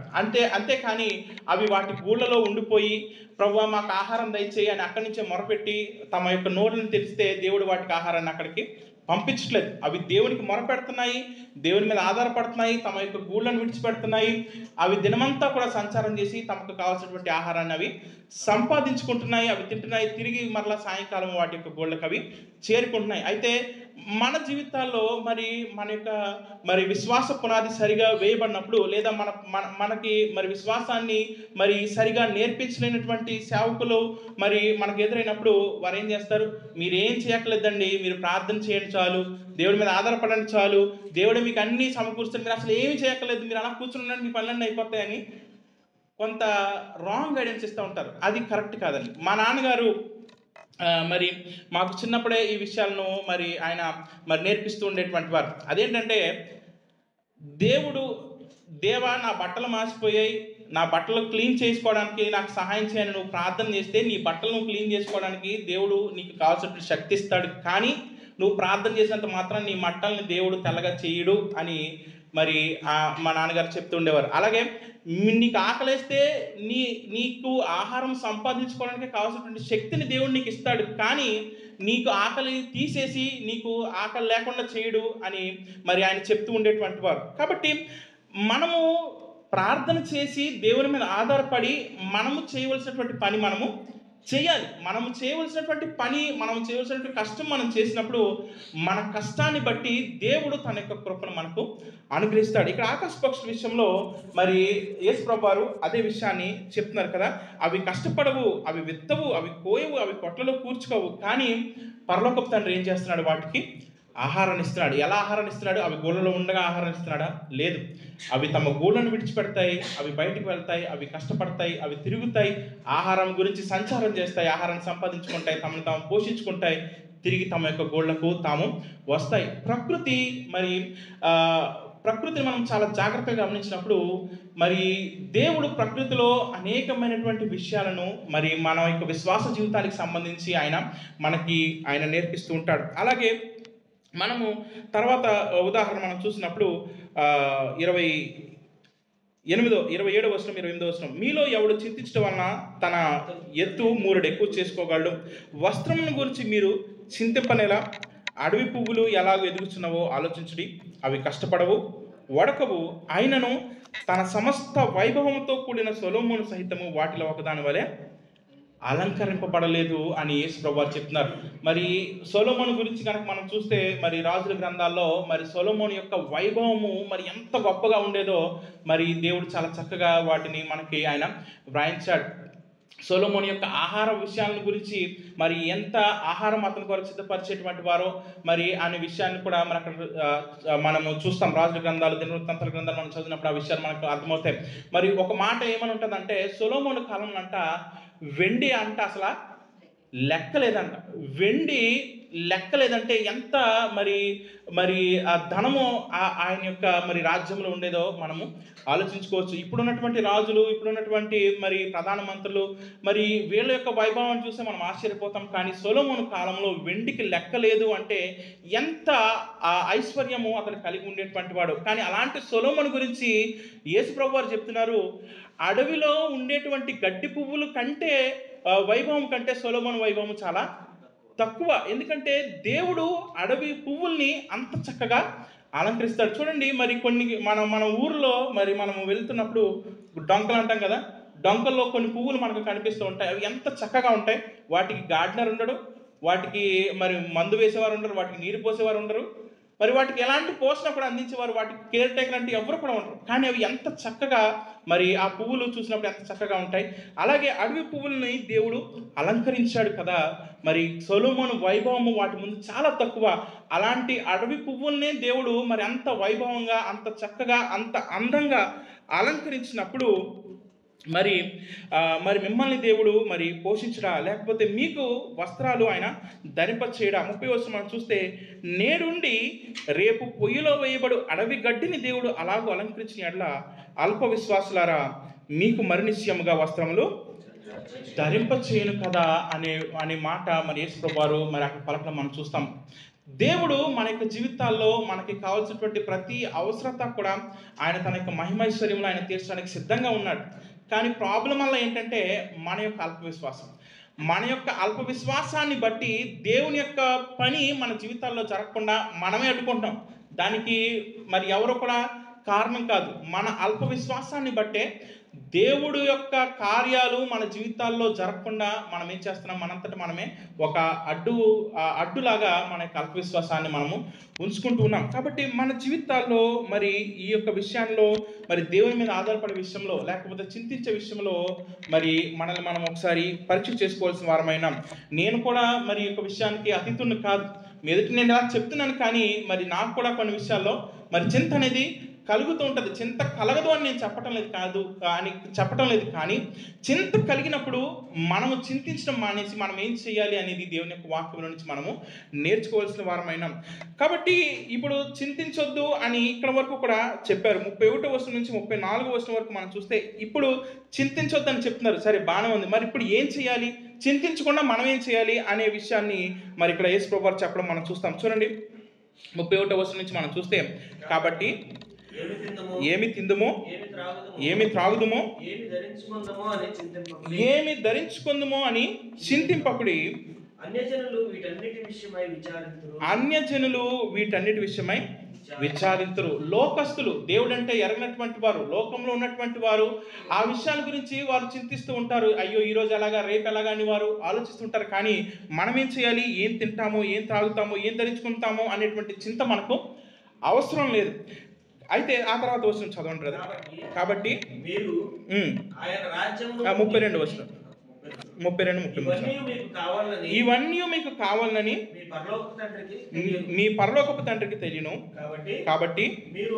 S1: అంతేకాని అవి వాటి గూళ్ళలో ఉండిపోయి ప్రభువా మాకు ఆహారం దయచేయి అని అక్కడి నుంచే మొరపెట్టి తమ యొక్క నోరులను తెరిస్తే దేవుడు వాటికి ఆహారాన్ని అక్కడికి పంపించట్లేదు. అవి దేవునికి మొరపెడుతున్నాయి, దేవుని మీద ఆధారపడుతున్నాయి, తమ యొక్క గూళ్ళను విడిచిపెడుతున్నాయి. అవి దినమంతా కూడా సంచారం చేసి తమకు కావాల్సినటువంటి ఆహారాన్ని అవి సంపాదించుకుంటున్నాయి, అవి తింటున్నాయి. తిరిగి మరలా సాయంకాలం వాటి యొక్క గూళ్ళకు అవి చేరుకుంటున్నాయి. అయితే మన జీవితాల్లో మన యొక్క విశ్వాస పునాది సరిగా వేయబడినప్పుడు, లేదా మనకి విశ్వాసాన్ని సరిగా నేర్పించలేనటువంటి సేవకులు మనకు ఎదురైనప్పుడు వారు ఏం చేస్తారు? మీరేం చేయట్లేదండి, మీరు ప్రార్థన చేయండి చాలు, దేవుడి మీద ఆధారపడండి చాలు, దేవుడు మీకు అన్నీ సమకూరుస్తాడు, మీరు అసలు ఏమి చేయట్లేదు, మీరు అలా కూర్చుని ఉండండి, మీ పనులన్నీ అయిపోతాయని కొంత రాంగ్ గైడెన్స్ ఇస్తూ ఉంటారు. అది కరెక్ట్ కాదండి. మా నాన్నగారు మాకు చిన్నప్పుడే ఈ విషయాలను ఆయన నేర్పిస్తూ ఉండేటువంటి వారు. అదేంటంటే, దేవా నా బట్టలు మాసిపోయాయి, నా బట్టలు క్లీన్ చేసుకోవడానికి నాకు సహాయం చేయని నువ్వు ప్రార్థన చేస్తే నీ బట్టలను క్లీన్ చేసుకోవడానికి దేవుడు నీకు కావాల్సిన శక్తి ఇస్తాడు. కానీ నువ్వు ప్రార్థన చేసినంత మాత్రం నీ బట్టల్ని దేవుడు తెల్లగా చేయడు అని మా నాన్నగారు చెప్తూ ఉండేవారు. అలాగే నీకు ఆకలేస్తే నీకు ఆహారం సంపాదించుకోవడానికి కావాల్సినటువంటి శక్తిని దేవుడు నీకు ఇస్తాడు, కానీ నీకు ఆకలి తీసేసి నీకు ఆకలి లేకుండా చేయడు అని ఆయన చెప్తూ ఉండేటువంటి వారు. కాబట్టి మనము ప్రార్థన చేసి దేవుని మీద ఆధారపడి మనము చేయవలసినటువంటి పని మనము చేయాలి. మనము చేయవలసినటువంటి కష్టం మనం చేసినప్పుడు మన కష్టాన్ని బట్టి దేవుడు తన యొక్క కృపను మనకు అనుగ్రహిస్తాడు. ఇక్కడ ఆకాశ పక్షుల విషయంలో యేసు ప్రభువారు అదే విషయాన్ని చెప్తున్నారు కదా. అవి కష్టపడవు, అవి విత్తవు, అవి కోయవు, అవి కొట్లలో కూర్చుకోవు, కానీ పరలోకపు తండ్రి ఏం చేస్తున్నాడు? వాటికి ఆహారాన్ని ఇస్తున్నాడు. ఎలా ఆహారాన్ని ఇస్తున్నాడు? అవి గూళ్ళలో ఉండగా ఆహారం ఇస్తున్నాడా? లేదు. అవి తమ గూళ్ళను విడిచిపెడతాయి, అవి బయటికి వెళ్తాయి, అవి కష్టపడతాయి, అవి తిరుగుతాయి, ఆహారం గురించి సంచారం చేస్తాయి, ఆహారాన్ని సంపాదించుకుంటాయి, తమను తాము పోషించుకుంటాయి, తిరిగి తమ యొక్క గూళ్ళకు తాము వస్తాయి. ప్రకృతిని మనం చాలా జాగ్రత్తగా గమనించినప్పుడు దేవుడు ప్రకృతిలో అనేకమైనటువంటి విషయాలను మన యొక్క విశ్వాస జీవితానికి సంబంధించి ఆయన నేర్పిస్తూ ఉంటాడు. అలాగే మనము తర్వాత ఉదాహరణ మనం చూసినప్పుడు 27వ వచనం 28వ వచనం, మీలో ఎవడు చింతించడం వలన తన ఎత్తు 3 ఎక్కువ చేసుకోగలడు, వస్త్రమును గురించి మీరు చింతింపనేలా, అడవి పువ్వులు ఎలాగో ఎదుగుచున్నావో ఆలోచించుడి, అవి కష్టపడవు, వడకవు, అయినను తన సమస్త వైభవంతో కూడిన సొలొమోను సహితము వాటిలో ఒకదాని వలె అలంకరింపబడలేదు అని యేసు ప్రభువు చెప్తున్నారు. సొలొమోను గురించి కనుక మనం చూస్తే రాజుల గ్రంథాల్లో సొలొమోను యొక్క వైభవము ఎంత గొప్పగా ఉండేదో దేవుడు చాలా చక్కగా వాటిని మనకి ఆయన వ్రాయించాడు. సొలొమోను యొక్క ఆహార విషయాల గురించి ఎంత ఆహారం అతని కొరకు సిద్ధపరిచేటువంటి వారో అనే విషయాన్ని కూడా అక్కడ మనము చూస్తాం. రాజుల గ్రంథాలు, దినవృత్తాంతాల గ్రంథాలు మనం చదివినప్పుడు ఆ విషయాలు మనకు అర్థమవుతాయి. ఒక మాట ఏమని ఉంటుందంటే, సొలొమోను కాలంలో వెండి అసలు లెక్కలేదంట. వెండి లెక్క లేదంటే ఎంత మరి మరి ఆ ధనము ఆయన యొక్క మరి రాజ్యంలో ఉండేదో మనము ఆలోచించుకోవచ్చు. ఇప్పుడున్నటువంటి రాజులు, ఇప్పుడున్నటువంటి మరి ప్రధానమంత్రులు, మరి వీళ్ళ యొక్క వైభవం చూస్తే మనం ఆశ్చర్యపోతాం. కానీ సొలొమోను కాలంలో వెండికి లెక్క లేదు అంటే ఎంత ఐశ్వర్యము అతను కలిగి ఉండేటువంటి వాడు. కానీ అలాంటి సొలొమోను గురించి యేసుప్రభు వారు చెప్తున్నారు, అడవిలో ఉండేటువంటి గడ్డి పువ్వులు కంటే వైభవం కంటే సొలొమోను వైభవం చాలా తక్కువ. ఎందుకంటే దేవుడు అడవి పువ్వుల్ని అంత చక్కగా అలంకరిస్తాడు. చూడండి, మరి కొన్ని మన ఊర్లో మరి మనము వెళ్తున్నప్పుడు డొంకలు అంటాం కదా, డొంకల్లో కొన్ని పువ్వులు మనకు కనిపిస్తూ ఉంటాయి. అవి ఎంత చక్కగా ఉంటాయి. వాటికి గార్డెనర్ ఉండడు, వాటికి మరి మందు వేసేవారు ఉండరు, వాటికి నీరు పోసేవారు ఉండరు, మరి వాటికి ఎలాంటి పోషణ కూడా అందించేవారు, వాటికి కేర్ టేకర్ అంటే ఎవరు కూడా ఉండరు. కానీ అవి ఎంత చక్కగా మరి ఆ పువ్వులు చూసినప్పుడు ఎంత చక్కగా ఉంటాయి. అలాగే అడవి పువ్వులని దేవుడు అలంకరించాడు కదా. మరి సొలొమోను వైభవము వాటి ముందు చాలా తక్కువ. అలాంటి అడవి పువ్వులనే దేవుడు మరి అంత వైభవంగా, అంత చక్కగా, అంత అందంగా అలంకరించినప్పుడు మరి మిమ్మల్ని దేవుడు మరి పోషించడా, లేకపోతే మీకు వస్త్రాలు ఆయన ధరింప చేయడా. 30 వచనం మనం చూస్తే, నేడుండి రేపు పొయ్యిలో వేయబడు అడవి గడ్డిని దేవుడు అలాగూ అలంకరించిన ఎడల అల్ప విశ్వాసులారా మీకు మరినిశ్చయముగా వస్త్రములు ధరింప చేయను కదా అనే మాట మరి యేసుప్రభువు వారు మరి అక్కడ పలకడం మనం చూస్తాం. దేవుడు మన యొక్క జీవితాల్లో మనకి కావాల్సినటువంటి ప్రతి అవసరత కూడా ఆయన తన యొక్క మహిమైశ్వర్యంలో ఆయన తీర్చడానికి సిద్ధంగా ఉన్నాడు. కానీ ప్రాబ్లం వల్ల ఏంటంటే మన యొక్క అల్పవిశ్వాసం. మన యొక్క అల్పవిశ్వాసాన్ని బట్టి దేవుని యొక్క పని మన జీవితాల్లో జరగకుండా మనమే అడ్డుకుంటాం. దానికి మరి ఎవరు కూడా కారణం కాదు. మన అల్పవిశ్వాసాన్ని బట్టే దేవుడు యొక్క కార్యాలు మన జీవితాల్లో జరగకుండా మనం ఏం చేస్తున్నాం, మనంతట మనమే ఒక అడ్డులాగా మన యొక్క అల్పవిశ్వాసాన్ని మనము ఉంచుకుంటూ ఉన్నాం. కాబట్టి మన జీవితాల్లో మరి ఈ యొక్క విషయాల్లో మరి దేవుని మీద ఆధారపడే విషయంలో, లేకపోతే చింతించే విషయంలో మరి మనల్ని మనం ఒకసారి పరీక్ష చేసుకోవాల్సిన వారమైనా. నేను కూడా మరి ఈ యొక్క విషయానికి అతీతుడిని కాదు, ఎదుటి నేను ఇలా చెప్తున్నాను. కానీ మరి నాకు కూడా కొన్ని విషయాల్లో మరి చింత అనేది కలుగుతూ ఉంటుంది. చింత కలగదు అని నేను చెప్పటం లేదు కానీ చింత కలిగినప్పుడు మనము చింతించడం మానేసి మనం ఏం చేయాలి అనేది దేవుని యొక్క వాక్యం నుంచి మనము నేర్చుకోవాల్సిన వారమైనాం. కాబట్టి ఇప్పుడు చింతించొద్దు అని ఇక్కడ వరకు కూడా చెప్పారు. 31వ వచనం నుంచి 34వ వచనం వరకు మనం చూస్తే ఇప్పుడు చింతించొద్దు అని చెప్తున్నారు. సరే, బాగానే ఉంది. మరి ఇప్పుడు ఏం చేయాలి, చింతించకుండా మనం ఏం చేయాలి అనే విషయాన్ని మరి ఇక్కడ యేసుప్రభువు వారు చెప్పడం మనం చూస్తాం. చూడండి, 31వ వచనం నుంచి మనం చూస్తే, కాబట్టి ఏమి తిందుమో, ఏమి త్రాగుదుమో, ఏమి ధరించుకుందుమో అని చింతింపకుడి. అన్యజనులు వీటన్నిటి విషయమై విచారింతురు. లోకస్తులు, దేవుడు అంటే ఎరగనటువంటి వారు, లోకంలో ఉన్నటువంటి వారు ఆ విషయాల గురించి వారు చింతిస్తూ ఉంటారు. అయ్యో ఈరోజు ఎలాగా, రేపు ఎలాగా అని వారు ఆలోచిస్తుంటారు. కానీ మనం ఏం చేయాలి, ఏం తింటామో, ఏం త్రాగుతామో, ఏం ధరించుకుంటామో అనేటువంటి చింత మనకు అవసరం లేదు. అయితే ఆ తర్వాత వచనం చదవండి బ్రదర్. కాబట్టి మీరు 32 వచనం, 32-33 ఇవన్నీ మీకు కావాలని మీ పరలోకపు తండ్రికి తెలియను. కాబట్టి మీరు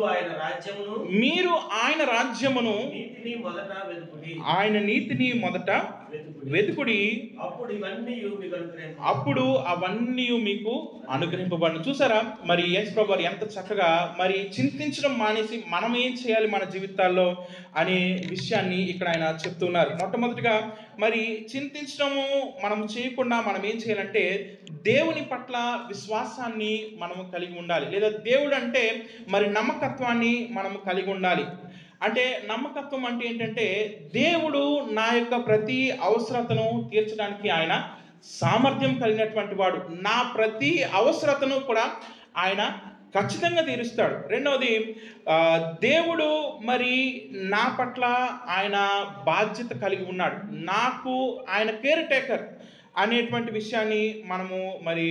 S1: ఆయన రాజ్యమును, ఆయన నీతిని మొదట వెతుకుడి, అప్పుడు అవన్నీ మీకు అనుగ్రహింపబడును. చూసారా, మరి యేసుప్రభువు వారు ఎంత చక్కగా మరి చింతించడం మానేసి మనం ఏం చేయాలి మన జీవితాల్లో అనే విషయాన్ని ఇక్కడ ఆయన చెప్తున్నారు. మొట్టమొదటిగా మరి చింతించడము మనం చేయకుండా మనం ఏం చేయాలంటే దేవుని పట్ల విశ్వాసాన్ని మనము కలిగి ఉండాలి. లేదా దేవుడు అంటే మరి నమ్మకత్వాన్ని మనము కలిగి ఉండాలి. అంటే నమ్మకత్వం అంటే ఏంటంటే, దేవుడు నా యొక్క ప్రతి అవసరతను తీర్చడానికి ఆయన సామర్థ్యం కలిగినటువంటి వాడు. నా ప్రతి అవసరతను కూడా ఆయన ఖచ్చితంగా తీరుస్తాడు. రెండవది, దేవుడు మరి నా పట్ల ఆయన బాధ్యత కలిగి ఉన్నాడు. నాకు ఆయన కేర్ టేకర్ అనేటువంటి విషయాన్ని మనము మరి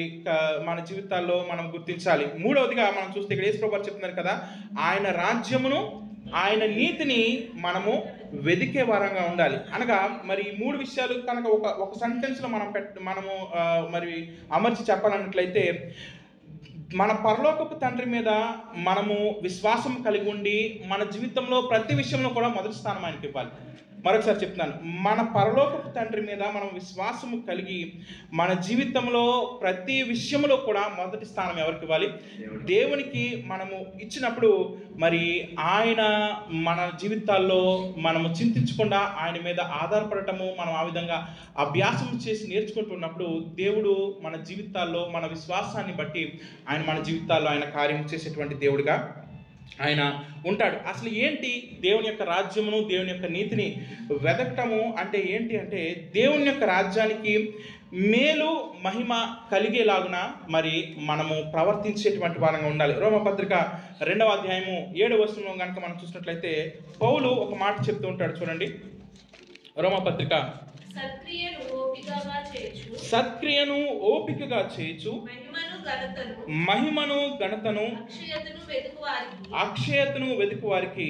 S1: మన జీవితాల్లో మనం గుర్తించాలి. మూడవదిగా మనం చూస్తే ఇక్కడ యేసుప్రభువు వారు చెప్తున్నారు కదా, ఆయన రాజ్యమును, ఆయన నీతిని మనము వెదికే వారంగా ఉండాలి. అనగా మరి ఈ మూడు విషయాలు కనుక ఒక సెంటెన్స్లో మనము మరి అమర్చి చెప్పాలన్నట్లయితే, మన పరలోకపు తండ్రి మీద మనము విశ్వాసం కలిగి ఉండి మన జీవితంలో ప్రతి విషయంలో కూడా మొదటి స్థానం ఆయనకి ఇవ్వాలి. మరొకసారి చెప్తున్నాను, మన పరలోకపు తండ్రి మీద మనం విశ్వాసము కలిగి మన జీవితంలో ప్రతి విషయంలో కూడా మొదటి స్థానం ఎవరికి ఇవ్వాలి? దేవునికి మనము ఇచ్చినప్పుడు మరి ఆయన మన జీవితాల్లో మనము చింతించకుండా ఆయన మీద ఆధారపడటము, మనం ఆ విధంగా అభ్యాసం చేసి నేర్చుకుంటున్నప్పుడు దేవుడు మన జీవితాల్లో మన విశ్వాసాన్ని బట్టి ఆయన మన జీవితాల్లో ఆయన కార్యం చేసేటువంటి దేవుడిగా ఆయన ఉంటాడు. అసలు ఏంటి దేవుని యొక్క రాజ్యమును, దేవుని యొక్క నీతిని వెతకటము అంటే ఏంటి అంటే, దేవుని యొక్క రాజ్యానికి మేలు మహిమ కలిగేలాగున మరి మనము ప్రవర్తించేటువంటి వారంగా ఉండాలి. రోమపత్రిక 2వ అధ్యాయము 7వ వచనంలో కనుక మనం చూసినట్లయితే పౌలు ఒక మాట చెప్తూ ఉంటాడు. చూడండి, రోమపత్రిక, సత్క్రియను ఓపికగా చేయొచ్చు, మహిమను ఘనతను అక్షయతను వెతుకు వారికి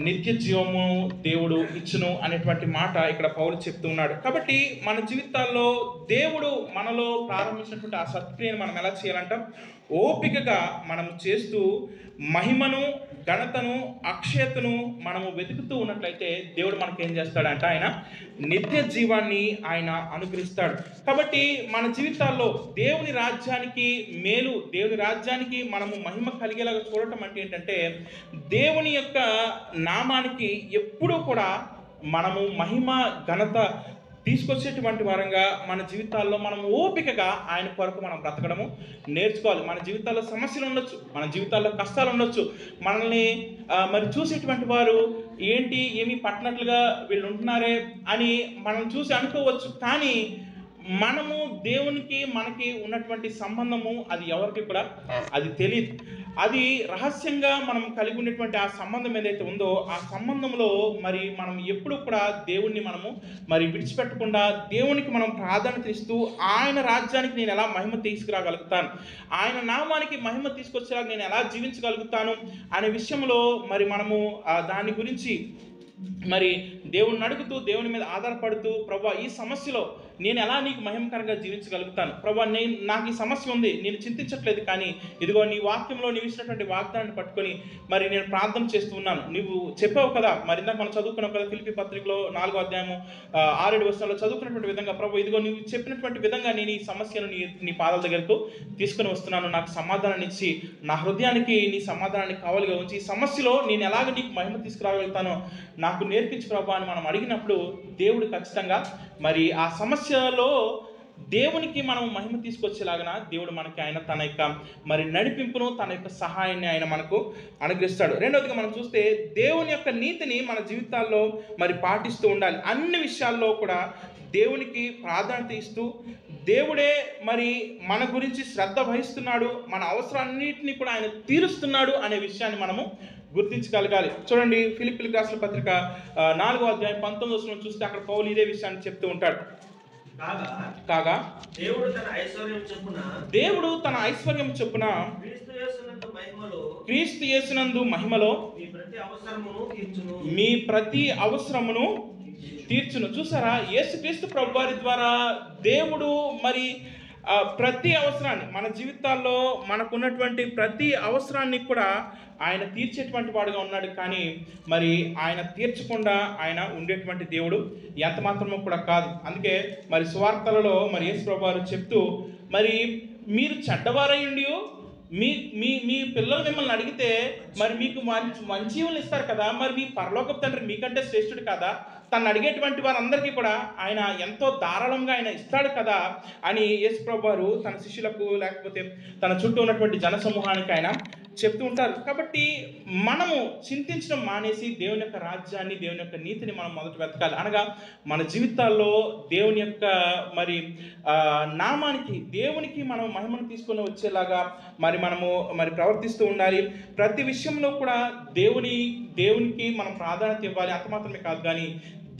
S1: నిత్య జీవము దేవుడు ఇచ్చును అనేటువంటి మాట ఇక్కడ పౌలు చెప్తూ ఉన్నాడు. కాబట్టి మన జీవితాల్లో దేవుడు మనలో ప్రారంభించినటువంటి ఆ సత్క్రియను మనం ఎలా చేయాలంటాం? ఓపికగా మనం చేస్తూ మహిమను ఘనతను అక్షయతను మనము వెతుకుతూ ఉన్నట్లయితే దేవుడు మనకి ఏం చేస్తాడంట? ఆయన నిత్య జీవాన్ని ఆయన అనుగ్రహిస్తాడు. కాబట్టి మన జీవితాల్లో దేవుని రాజ్యానికి మేలు, దేవుని రాజ్యానికి మనము మహిమ కలిగేలాగా చూడటం అంటే ఏంటంటే, దేవుని యొక్క నామానికి ఎప్పుడూ కూడా మనము మహిమ ఘనత తీసుకొచ్చేటువంటి వారంగా మన జీవితాల్లో మనం ఓపికగా ఆయన కొరకు మనం బ్రతకడము నేర్చుకోవాలి. మన జీవితాల్లో సమస్యలు ఉండొచ్చు, మన జీవితాల్లో కష్టాలు ఉండొచ్చు, మనల్ని మరి చూసేటువంటి వారు ఏంటి ఏమీ పట్టనట్లుగా వీళ్ళు ఉంటున్నారే అని మనం చూసి అనుకోవచ్చు. కానీ మనము దేవునికి మనకి ఉన్నటువంటి సంబంధము అది ఎవరికి కూడా అది తెలియదు. అది రహస్యంగా మనం కలిగి ఉన్నటువంటి ఆ సంబంధం ఏదైతే ఉందో ఆ సంబంధంలో మరి మనం ఎప్పుడు కూడా దేవుణ్ణి మనము మరి విడిచిపెట్టకుండా దేవునికి మనం ప్రాధాన్యత ఇస్తూ ఆయన రాజ్యానికి నేను ఎలా మహిమ తీసుకురాగలుగుతాను, ఆయన నామానికి మహిమ తీసుకొచ్చేలా నేను ఎలా జీవించగలుగుతాను అనే విషయంలో మరి మనము దాని గురించి మరి దేవుణ్ణి అడుగుతూ దేవుని మీద ఆధారపడుతూ, ప్రభా ఈ సమస్యలో నేను ఎలా నీకు మహిమకరంగా జీవించగలుగుతాను, ప్రభా నాకు ఈ సమస్య ఉంది, నేను చింతించట్లేదు, కానీ ఇదిగో నీ వాక్యంలో నీవు ఇచ్చినటువంటి వాగ్దానాన్ని పట్టుకొని మరి నేను ప్రార్థన చేస్తూ ఉన్నాను. నువ్వు చెప్పావు కదా, మరి ఇందాక మనం చదువుకున్నాం కదా ఫిలిప్పీ పత్రికలో 4వ అధ్యాయము 6-7 వచనాల్లో చదువుకున్నటువంటి విధంగా, ప్రభా ఇదిగో నువ్వు చెప్పినటువంటి విధంగా నేను ఈ సమస్యను నీ పాదాల దగ్గరకు తీసుకొని వస్తున్నాను, నాకు సమాధానాన్ని ఇచ్చి నా హృదయానికి నీ సమాధానాన్ని కావాలిగా ఉంచి ఈ సమస్యలో నేను ఎలాగ నీకు మహిమ తీసుకురాగలుగుతానో నాకు నేర్పించు ప్రభా అని మనం అడిగినప్పుడు దేవుడు ఖచ్చితంగా మరి ఆ సమస్యలో దేవునికి మనం మహిమ తీసుకొచ్చేలాగా దేవుడు మనకి ఆయన తన యొక్క మరి నడిపింపును, తన యొక్క సహాయాన్ని ఆయన మనకు అనుగ్రహిస్తాడు. రెండవదిగా మనం చూస్తే దేవుని యొక్క నీతిని మన జీవితాల్లో మరి పాటిస్తూ ఉండాలి. అన్ని విషయాల్లో కూడా దేవునికి ప్రాధాన్యత ఇస్తూ దేవుడే మరి మన గురించి శ్రద్ధ వహిస్తున్నాడు, మన అవసరాలన్నింటినీ కూడా ఆయన తీరుస్తున్నాడు అనే విషయాన్ని మనము గుర్తించగలగాలి. చూడండి, ఫిలిప్పీలకు రాసిన పత్రిక 4వ అధ్యాయం 19వ వచనం చూస్తే అక్కడ పౌలు ఇదే విషయాన్ని చెప్తూ ఉంటాడు. కాగా దేవుడు తన ఐశ్వర్యం చొప్పున క్రీస్తు యేసునందు మహిమలో మీ ప్రతి అవసరమును తీర్చును. చూసారా, యేసుక్రీస్తు ప్రభువారి ద్వారా దేవుడు మరి ప్రతి అవసరాన్ని మన జీవితాల్లో మనకున్నటువంటి ప్రతి అవసరాన్ని కూడా ఆయన తీర్చేటువంటి వాడుగా ఉన్నాడు. కానీ మరి ఆయన తీర్చకుండా ఆయన ఉండేటువంటి దేవుడు ఎంత మాత్రమో కూడా కాదు. అందుకే మరి సువార్తలలో మరి యేసు ప్రభువారు చెప్తూ, మరి మీరు చెడ్డవారయ్యుండి మీ మీ మీ పిల్లలు మిమ్మల్ని అడిగితే మరి మీకు మంచి జీవులు ఇస్తారు కదా, మరి మీ పరలోకపు తండ్రి మీకంటే శ్రేష్ఠుడు కదా, తను అడిగేటువంటి వారందరికీ కూడా ఆయన ఎంతో ధారాళంగా ఆయన ఇస్తాడు కదా అని యేసు ప్రభువారు తన శిష్యులకు లేకపోతే తన చుట్టూ ఉన్నటువంటి జనసమూహానికి ఆయన చెప్తూ ఉంటారు. కాబట్టి మనము చింతించడం మానేసి దేవుని యొక్క రాజ్యాన్ని, దేవుని యొక్క నీతిని మనం మొదట వెతకాలి. అనగా మన జీవితాల్లో దేవుని యొక్క మరి నామానికి, దేవునికి మనం మహిమను తీసుకొని వచ్చేలాగా మరి మనము మరి ప్రవర్తిస్తూ ఉండాలి. ప్రతి విషయంలో కూడా దేవునికి మనం ప్రాధాన్యత ఇవ్వాలి. అంత మాత్రమే కాదు, కానీ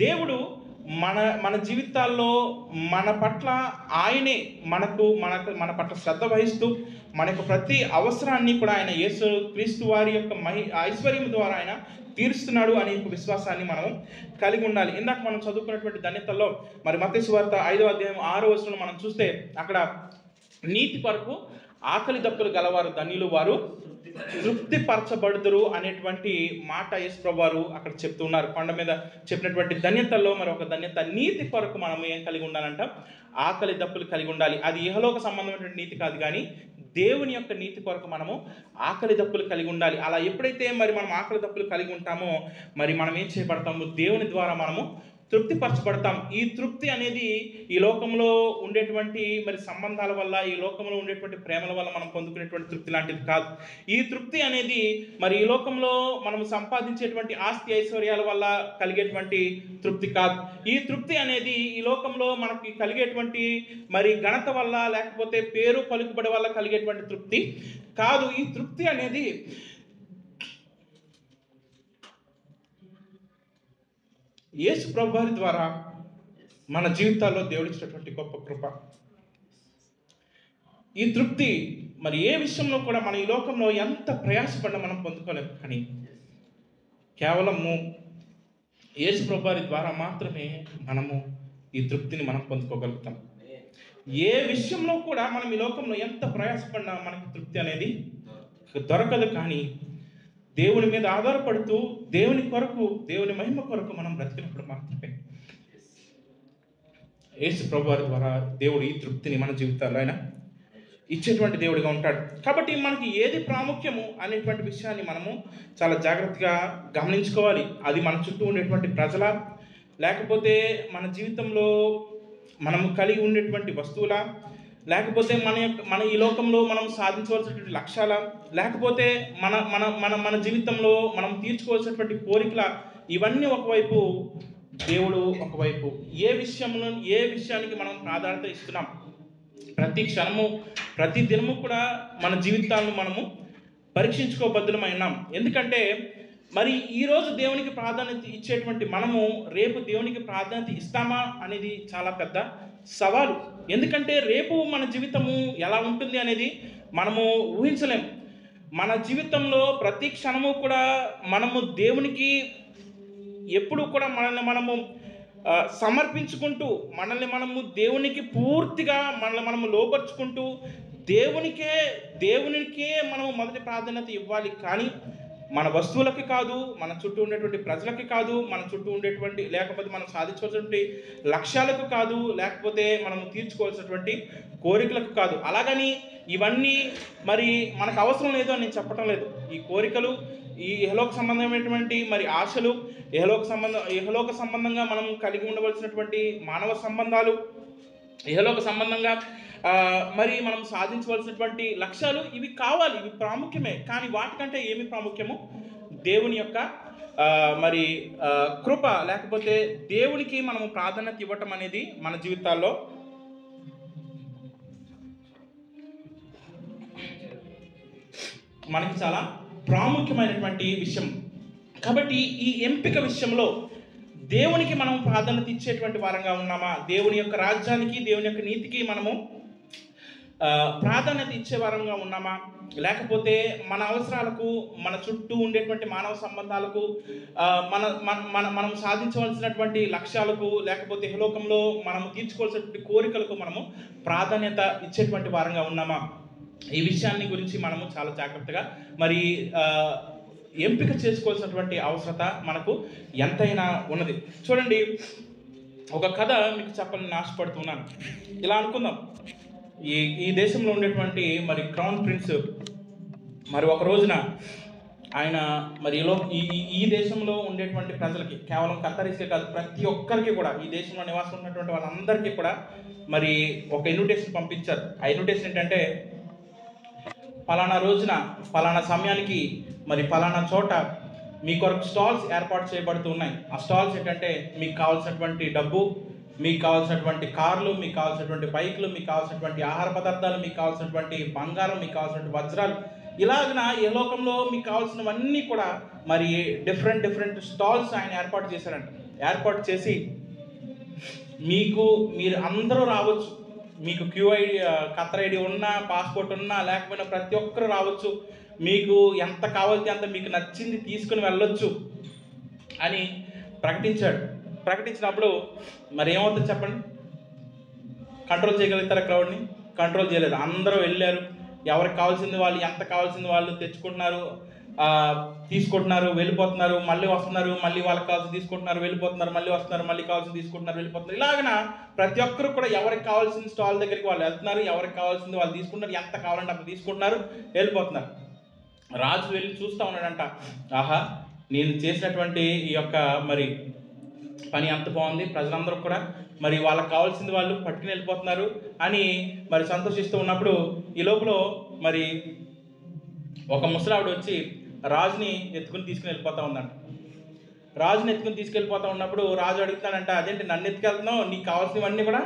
S1: దేవుడు మన జీవితాల్లో మన పట్ల ఆయనే మన పట్ల శ్రద్ధ వహిస్తూ మన యొక్క ప్రతి అవసరాన్ని కూడా ఆయన యేసు క్రీస్తు వారి యొక్క ఐశ్వర్యం ద్వారా ఆయన తీరుస్తున్నాడు అనే విశ్వాసాన్ని మనం కలిగి ఉండాలి. ఇందాక మనం చదువుకున్నటువంటి ధన్యతల్లో మరి మత్తయి సువార్త 5వ అధ్యాయం 6వ వచనంలో మనం చూస్తే అక్కడ నీతి కొరకు ఆకలి దప్పులు గలవారు ధన్యులు, వారు తృప్తిపరచబడుదురు అనేటువంటి మాట యేసుప్రభువు వారు అక్కడ చెప్తున్నారు. కొండ మీద చెప్పినటువంటి ధన్యతల్లో మరి ఒక ధన్యత, నీతి కొరకు మనం ఏం కలిగి ఉండాలంట? ఆకలి దప్పులు కలిగి ఉండాలి. అది ఇహలోక సంబంధమైనటువంటి నీతి కాదు, కానీ దేవుని యొక్క నీతి కొరకు మనము ఆకలి దప్పులు కలిగి ఉండాలి. అలా ఎప్పుడైతే మరి మనం ఆకలి దప్పులు కలిగి ఉంటామో మరి మనం ఏం చేయబడతాము? దేవుని ద్వారా మనము తృప్తిపరచబడతాం. ఈ తృప్తి అనేది ఈ లోకంలో ఉండేటువంటి మరి సంబంధాల వల్ల, ఈ లోకంలో ఉండేటువంటి ప్రేమల వల్ల మనం పొందుకునేటువంటి తృప్తి లాంటిది కాదు. ఈ తృప్తి అనేది మరి ఈ లోకంలో మనం సంపాదించేటువంటి ఆస్తి ఐశ్వర్యాల వల్ల కలిగేటువంటి తృప్తి కాదు. ఈ తృప్తి అనేది ఈ లోకంలో మనకి కలిగేటువంటి మరి ఘనత వల్ల, లేకపోతే పేరు పలుకుబడి వల్ల కలిగేటువంటి తృప్తి కాదు. ఈ తృప్తి అనేది యేసు ప్రభువు వారి ద్వారా మన జీవితాల్లో దేవుడు ఇచ్చినటువంటి గొప్ప కృప. ఈ తృప్తి మరి ఏ విషయంలో కూడా మన ఈ లోకంలో ఎంత ప్రయాసపడినా మనం పొందుకోలేము, కానీ కేవలము యేసు ప్రభువు వారి ద్వారా మాత్రమే మనము ఈ తృప్తిని మనం పొందుకోగలుగుతాం. ఏ విషయంలో కూడా మనం ఈ లోకంలో ఎంత ప్రయాసపడినా మనకి తృప్తి అనేది దొరకదు, కానీ దేవుని మీద ఆధారపడుతూ దేవుని కొరకు, దేవుని మహిమ కొరకు మనం బ్రతికినప్పుడు మాత్రమే యేసు ప్రభువు వారి ద్వారా దేవుడు ఈ తృప్తిని మన జీవితాల్లో ఆయన ఇచ్చేటువంటి దేవుడిగా ఉంటాడు. కాబట్టి మనకి ఏది ప్రాముఖ్యము అనేటువంటి విషయాన్ని మనము చాలా జాగ్రత్తగా గమనించుకోవాలి. అది మన చుట్టూ ఉండేటువంటి ప్రజల, లేకపోతే మన జీవితంలో మనము కలిగి ఉండేటువంటి వస్తువుల, లేకపోతే మన ఈ లోకంలో మనం సాధించవలసినటువంటి లక్ష్యాల, లేకపోతే మన మన మన మన జీవితంలో మనం తీర్చుకోవాల్సినటువంటి కోరికల, ఇవన్నీ ఒకవైపు, దేవుడు ఒకవైపు. ఏ విషయానికి మనం ప్రాధాన్యత ఇస్తున్నాం? ప్రతి క్షణము, ప్రతి దినము కూడా మన జీవితాలను మనము పరీక్షించుకోబద్దులమై ఉన్నాం. ఎందుకంటే మరి ఈరోజు దేవునికి ప్రాధాన్యత ఇచ్చేటువంటి మనము రేపు దేవునికి ప్రాధాన్యత ఇస్తామా అనేది చాలా పెద్ద సవాలు. ఎందుకంటే రేపు మన జీవితము ఎలా ఉంటుంది అనేది మనము ఊహించలేము. మన జీవితంలో ప్రతి క్షణము కూడా మనము దేవునికి ఎప్పుడు కూడా మనము సమర్పించుకుంటూ, మనల్ని మనము దేవునికి పూర్తిగా మనము లోపరుచుకుంటూ దేవునికే మనము మొదటి ప్రాధాన్యత ఇవ్వాలి. కానీ మన వస్తువులకి కాదు, మన చుట్టూ ఉండేటువంటి ప్రజలకి కాదు, మన చుట్టూ ఉండేటువంటి, లేకపోతే మనం సాధించవలసినటువంటి లక్ష్యాలకు కాదు, లేకపోతే మనం తీర్చుకోవాల్సినటువంటి కోరికలకు కాదు. అలాగని ఇవన్నీ మరి మనకు అవసరం లేదు అని నేను చెప్పడం లేదు. ఈ కోరికలు, ఈ ఇహలోక సంబంధమైనటువంటి మరి ఆశలు, ఇహలోక సంబంధంగా మనం కలిగి ఉండవలసినటువంటి మానవ సంబంధాలు, ఇహలోక సంబంధంగా మరి మనం సాధించవలసినటువంటి లక్ష్యాలు, ఇవి కావాలి, ఇవి ప్రాముఖ్యమే. కానీ వాటికంటే ఏమి ప్రాముఖ్యము? దేవుని యొక్క మరి కృప, లేకపోతే దేవునికి మనము ప్రాధాన్యత ఇవ్వటం అనేది మన జీవితాల్లో మనకి చాలా ప్రాముఖ్యమైనటువంటి విషయం. కాబట్టి ఈ ఎంపిక విషయంలో దేవునికి మనం ప్రాధాన్యత ఇచ్చేటువంటి వారంగా ఉన్నామా? దేవుని యొక్క రాజ్యానికి, దేవుని యొక్క నీతికి మనము ప్రాధాన్యత ఇచ్చే వారంగా ఉన్నామా? లేకపోతే మన అవసరాలకు, మన చుట్టూ ఉండేటువంటి మానవ సంబంధాలకు, మనం సాధించవలసినటువంటి లక్ష్యాలకు, లేకపోతే ఇహలోకంలో మనము తీర్చుకోవాల్సినటువంటి కోరికలకు మనము ప్రాధాన్యత ఇచ్చేటువంటి వారంగా ఉన్నామా? ఈ విషయాన్ని గురించి మనము చాలా జాగ్రత్తగా మరి ఎంపిక చేసుకోవాల్సినటువంటి అవసరత మనకు ఎంతైనా ఉన్నది. చూడండి, ఒక కథ మీకు చెప్పాలని ఆశపడుతున్నాను. ఇలా అనుకుందాం, ఈ దేశంలో ఉండేటువంటి మరి క్రౌన్ ప్రిన్స్ మరి ఒక రోజున ఆయన మరి ఈ దేశంలో ఉండేటువంటి ప్రజలకి, కేవలం ఖత్తరీస్కే కాదు, ప్రతి ఒక్కరికి కూడా, ఈ దేశంలో నివాసం ఉన్నటువంటి వాళ్ళందరికీ కూడా మరి ఒక ఇన్విటేషన్ పంపించారు. ఆ ఇన్విటేషన్ ఏంటంటే, ఫలానా రోజున, ఫలానా సమయానికి, మరి ఫలానా చోట మీ కొరకు స్టాల్స్ ఏర్పాటు చేయబడుతూ ఉన్నాయి. ఆ స్టాల్స్ ఏంటంటే, మీకు కావాల్సినటువంటి డబ్బు, మీకు కావాల్సినటువంటి కార్లు, మీకు కావాల్సినటువంటి బైక్లు, మీకు కావాల్సినటువంటి ఆహార పదార్థాలు, మీకు కావాల్సినటువంటి బంగారం, మీకు కావాల్సినటువంటి వజ్రాలు, ఇలాగన ఈ లోకంలో మీకు కావాల్సినవన్నీ కూడా మరి డిఫరెంట్ స్టాల్స్ ఆయన ఏర్పాటు చేశారంట. ఏర్పాటు చేసి మీరు అందరూ రావచ్చు, మీకు QID, ఖత్తర్ ID ఉన్నా, పాస్పోర్ట్ ఉన్నా, లేకపోయినా ప్రతి ఒక్కరు రావచ్చు, మీకు ఎంత కావాల్సి అంత మీకు నచ్చింది తీసుకుని వెళ్ళొచ్చు అని ప్రకటించాడు. ప్రకటించినప్పుడు మరి ఏమవుతుంది చెప్పండి? కంట్రోల్ చేయగలుగుతారా? క్రౌడ్ని కంట్రోల్ చేయలేదు. అందరూ వెళ్ళారు. ఎవరికి కావాల్సింది వాళ్ళు, ఎంత కావాల్సింది వాళ్ళు తెచ్చుకుంటున్నారు, తీసుకుంటున్నారు, వెళ్ళిపోతున్నారు, మళ్ళీ వస్తున్నారు, మళ్ళీ వాళ్ళకి కావాల్సింది తీసుకుంటున్నారు, వెళ్ళిపోతున్నారు, మళ్ళీ వస్తున్నారు, మళ్ళీ కావాల్సింది తీసుకుంటున్నారు, వెళ్ళిపోతున్నారు. ఇలాగన ప్రతి ఒక్కరు కూడా ఎవరికి కావాల్సిన స్టాల్ దగ్గరికి వాళ్ళు వెళ్తున్నారు, ఎవరికి కావాల్సింది వాళ్ళు తీసుకుంటున్నారు, ఎంత కావాలంటే అంత తీసుకుంటున్నారు, వెళ్ళిపోతున్నారు. రాజు వెళ్ళి చూస్తూ ఉన్నాడంట, ఆహా నేను చేసినటువంటి ఈ యొక్క మరి పని అంత బాగుంది, ప్రజలందరూ కూడా మరి వాళ్ళకి కావాల్సింది వాళ్ళు పట్టుకుని వెళ్ళిపోతున్నారు అని మరి సంతోషిస్తూ ఉన్నప్పుడు ఈ లోపల మరి ఒక ముసలావిడ వచ్చి రాజుని ఎత్తుకుని తీసుకుని వెళ్ళిపోతూ ఉందంట. రాజుని ఎత్తుకుని తీసుకెళ్ళిపోతూ ఉన్నప్పుడు రాజు అడుగుతాడంట, అదేంటి నన్ను ఎత్తుకెళ్తున్నావు, నీకు కావాల్సినవన్నీ కూడా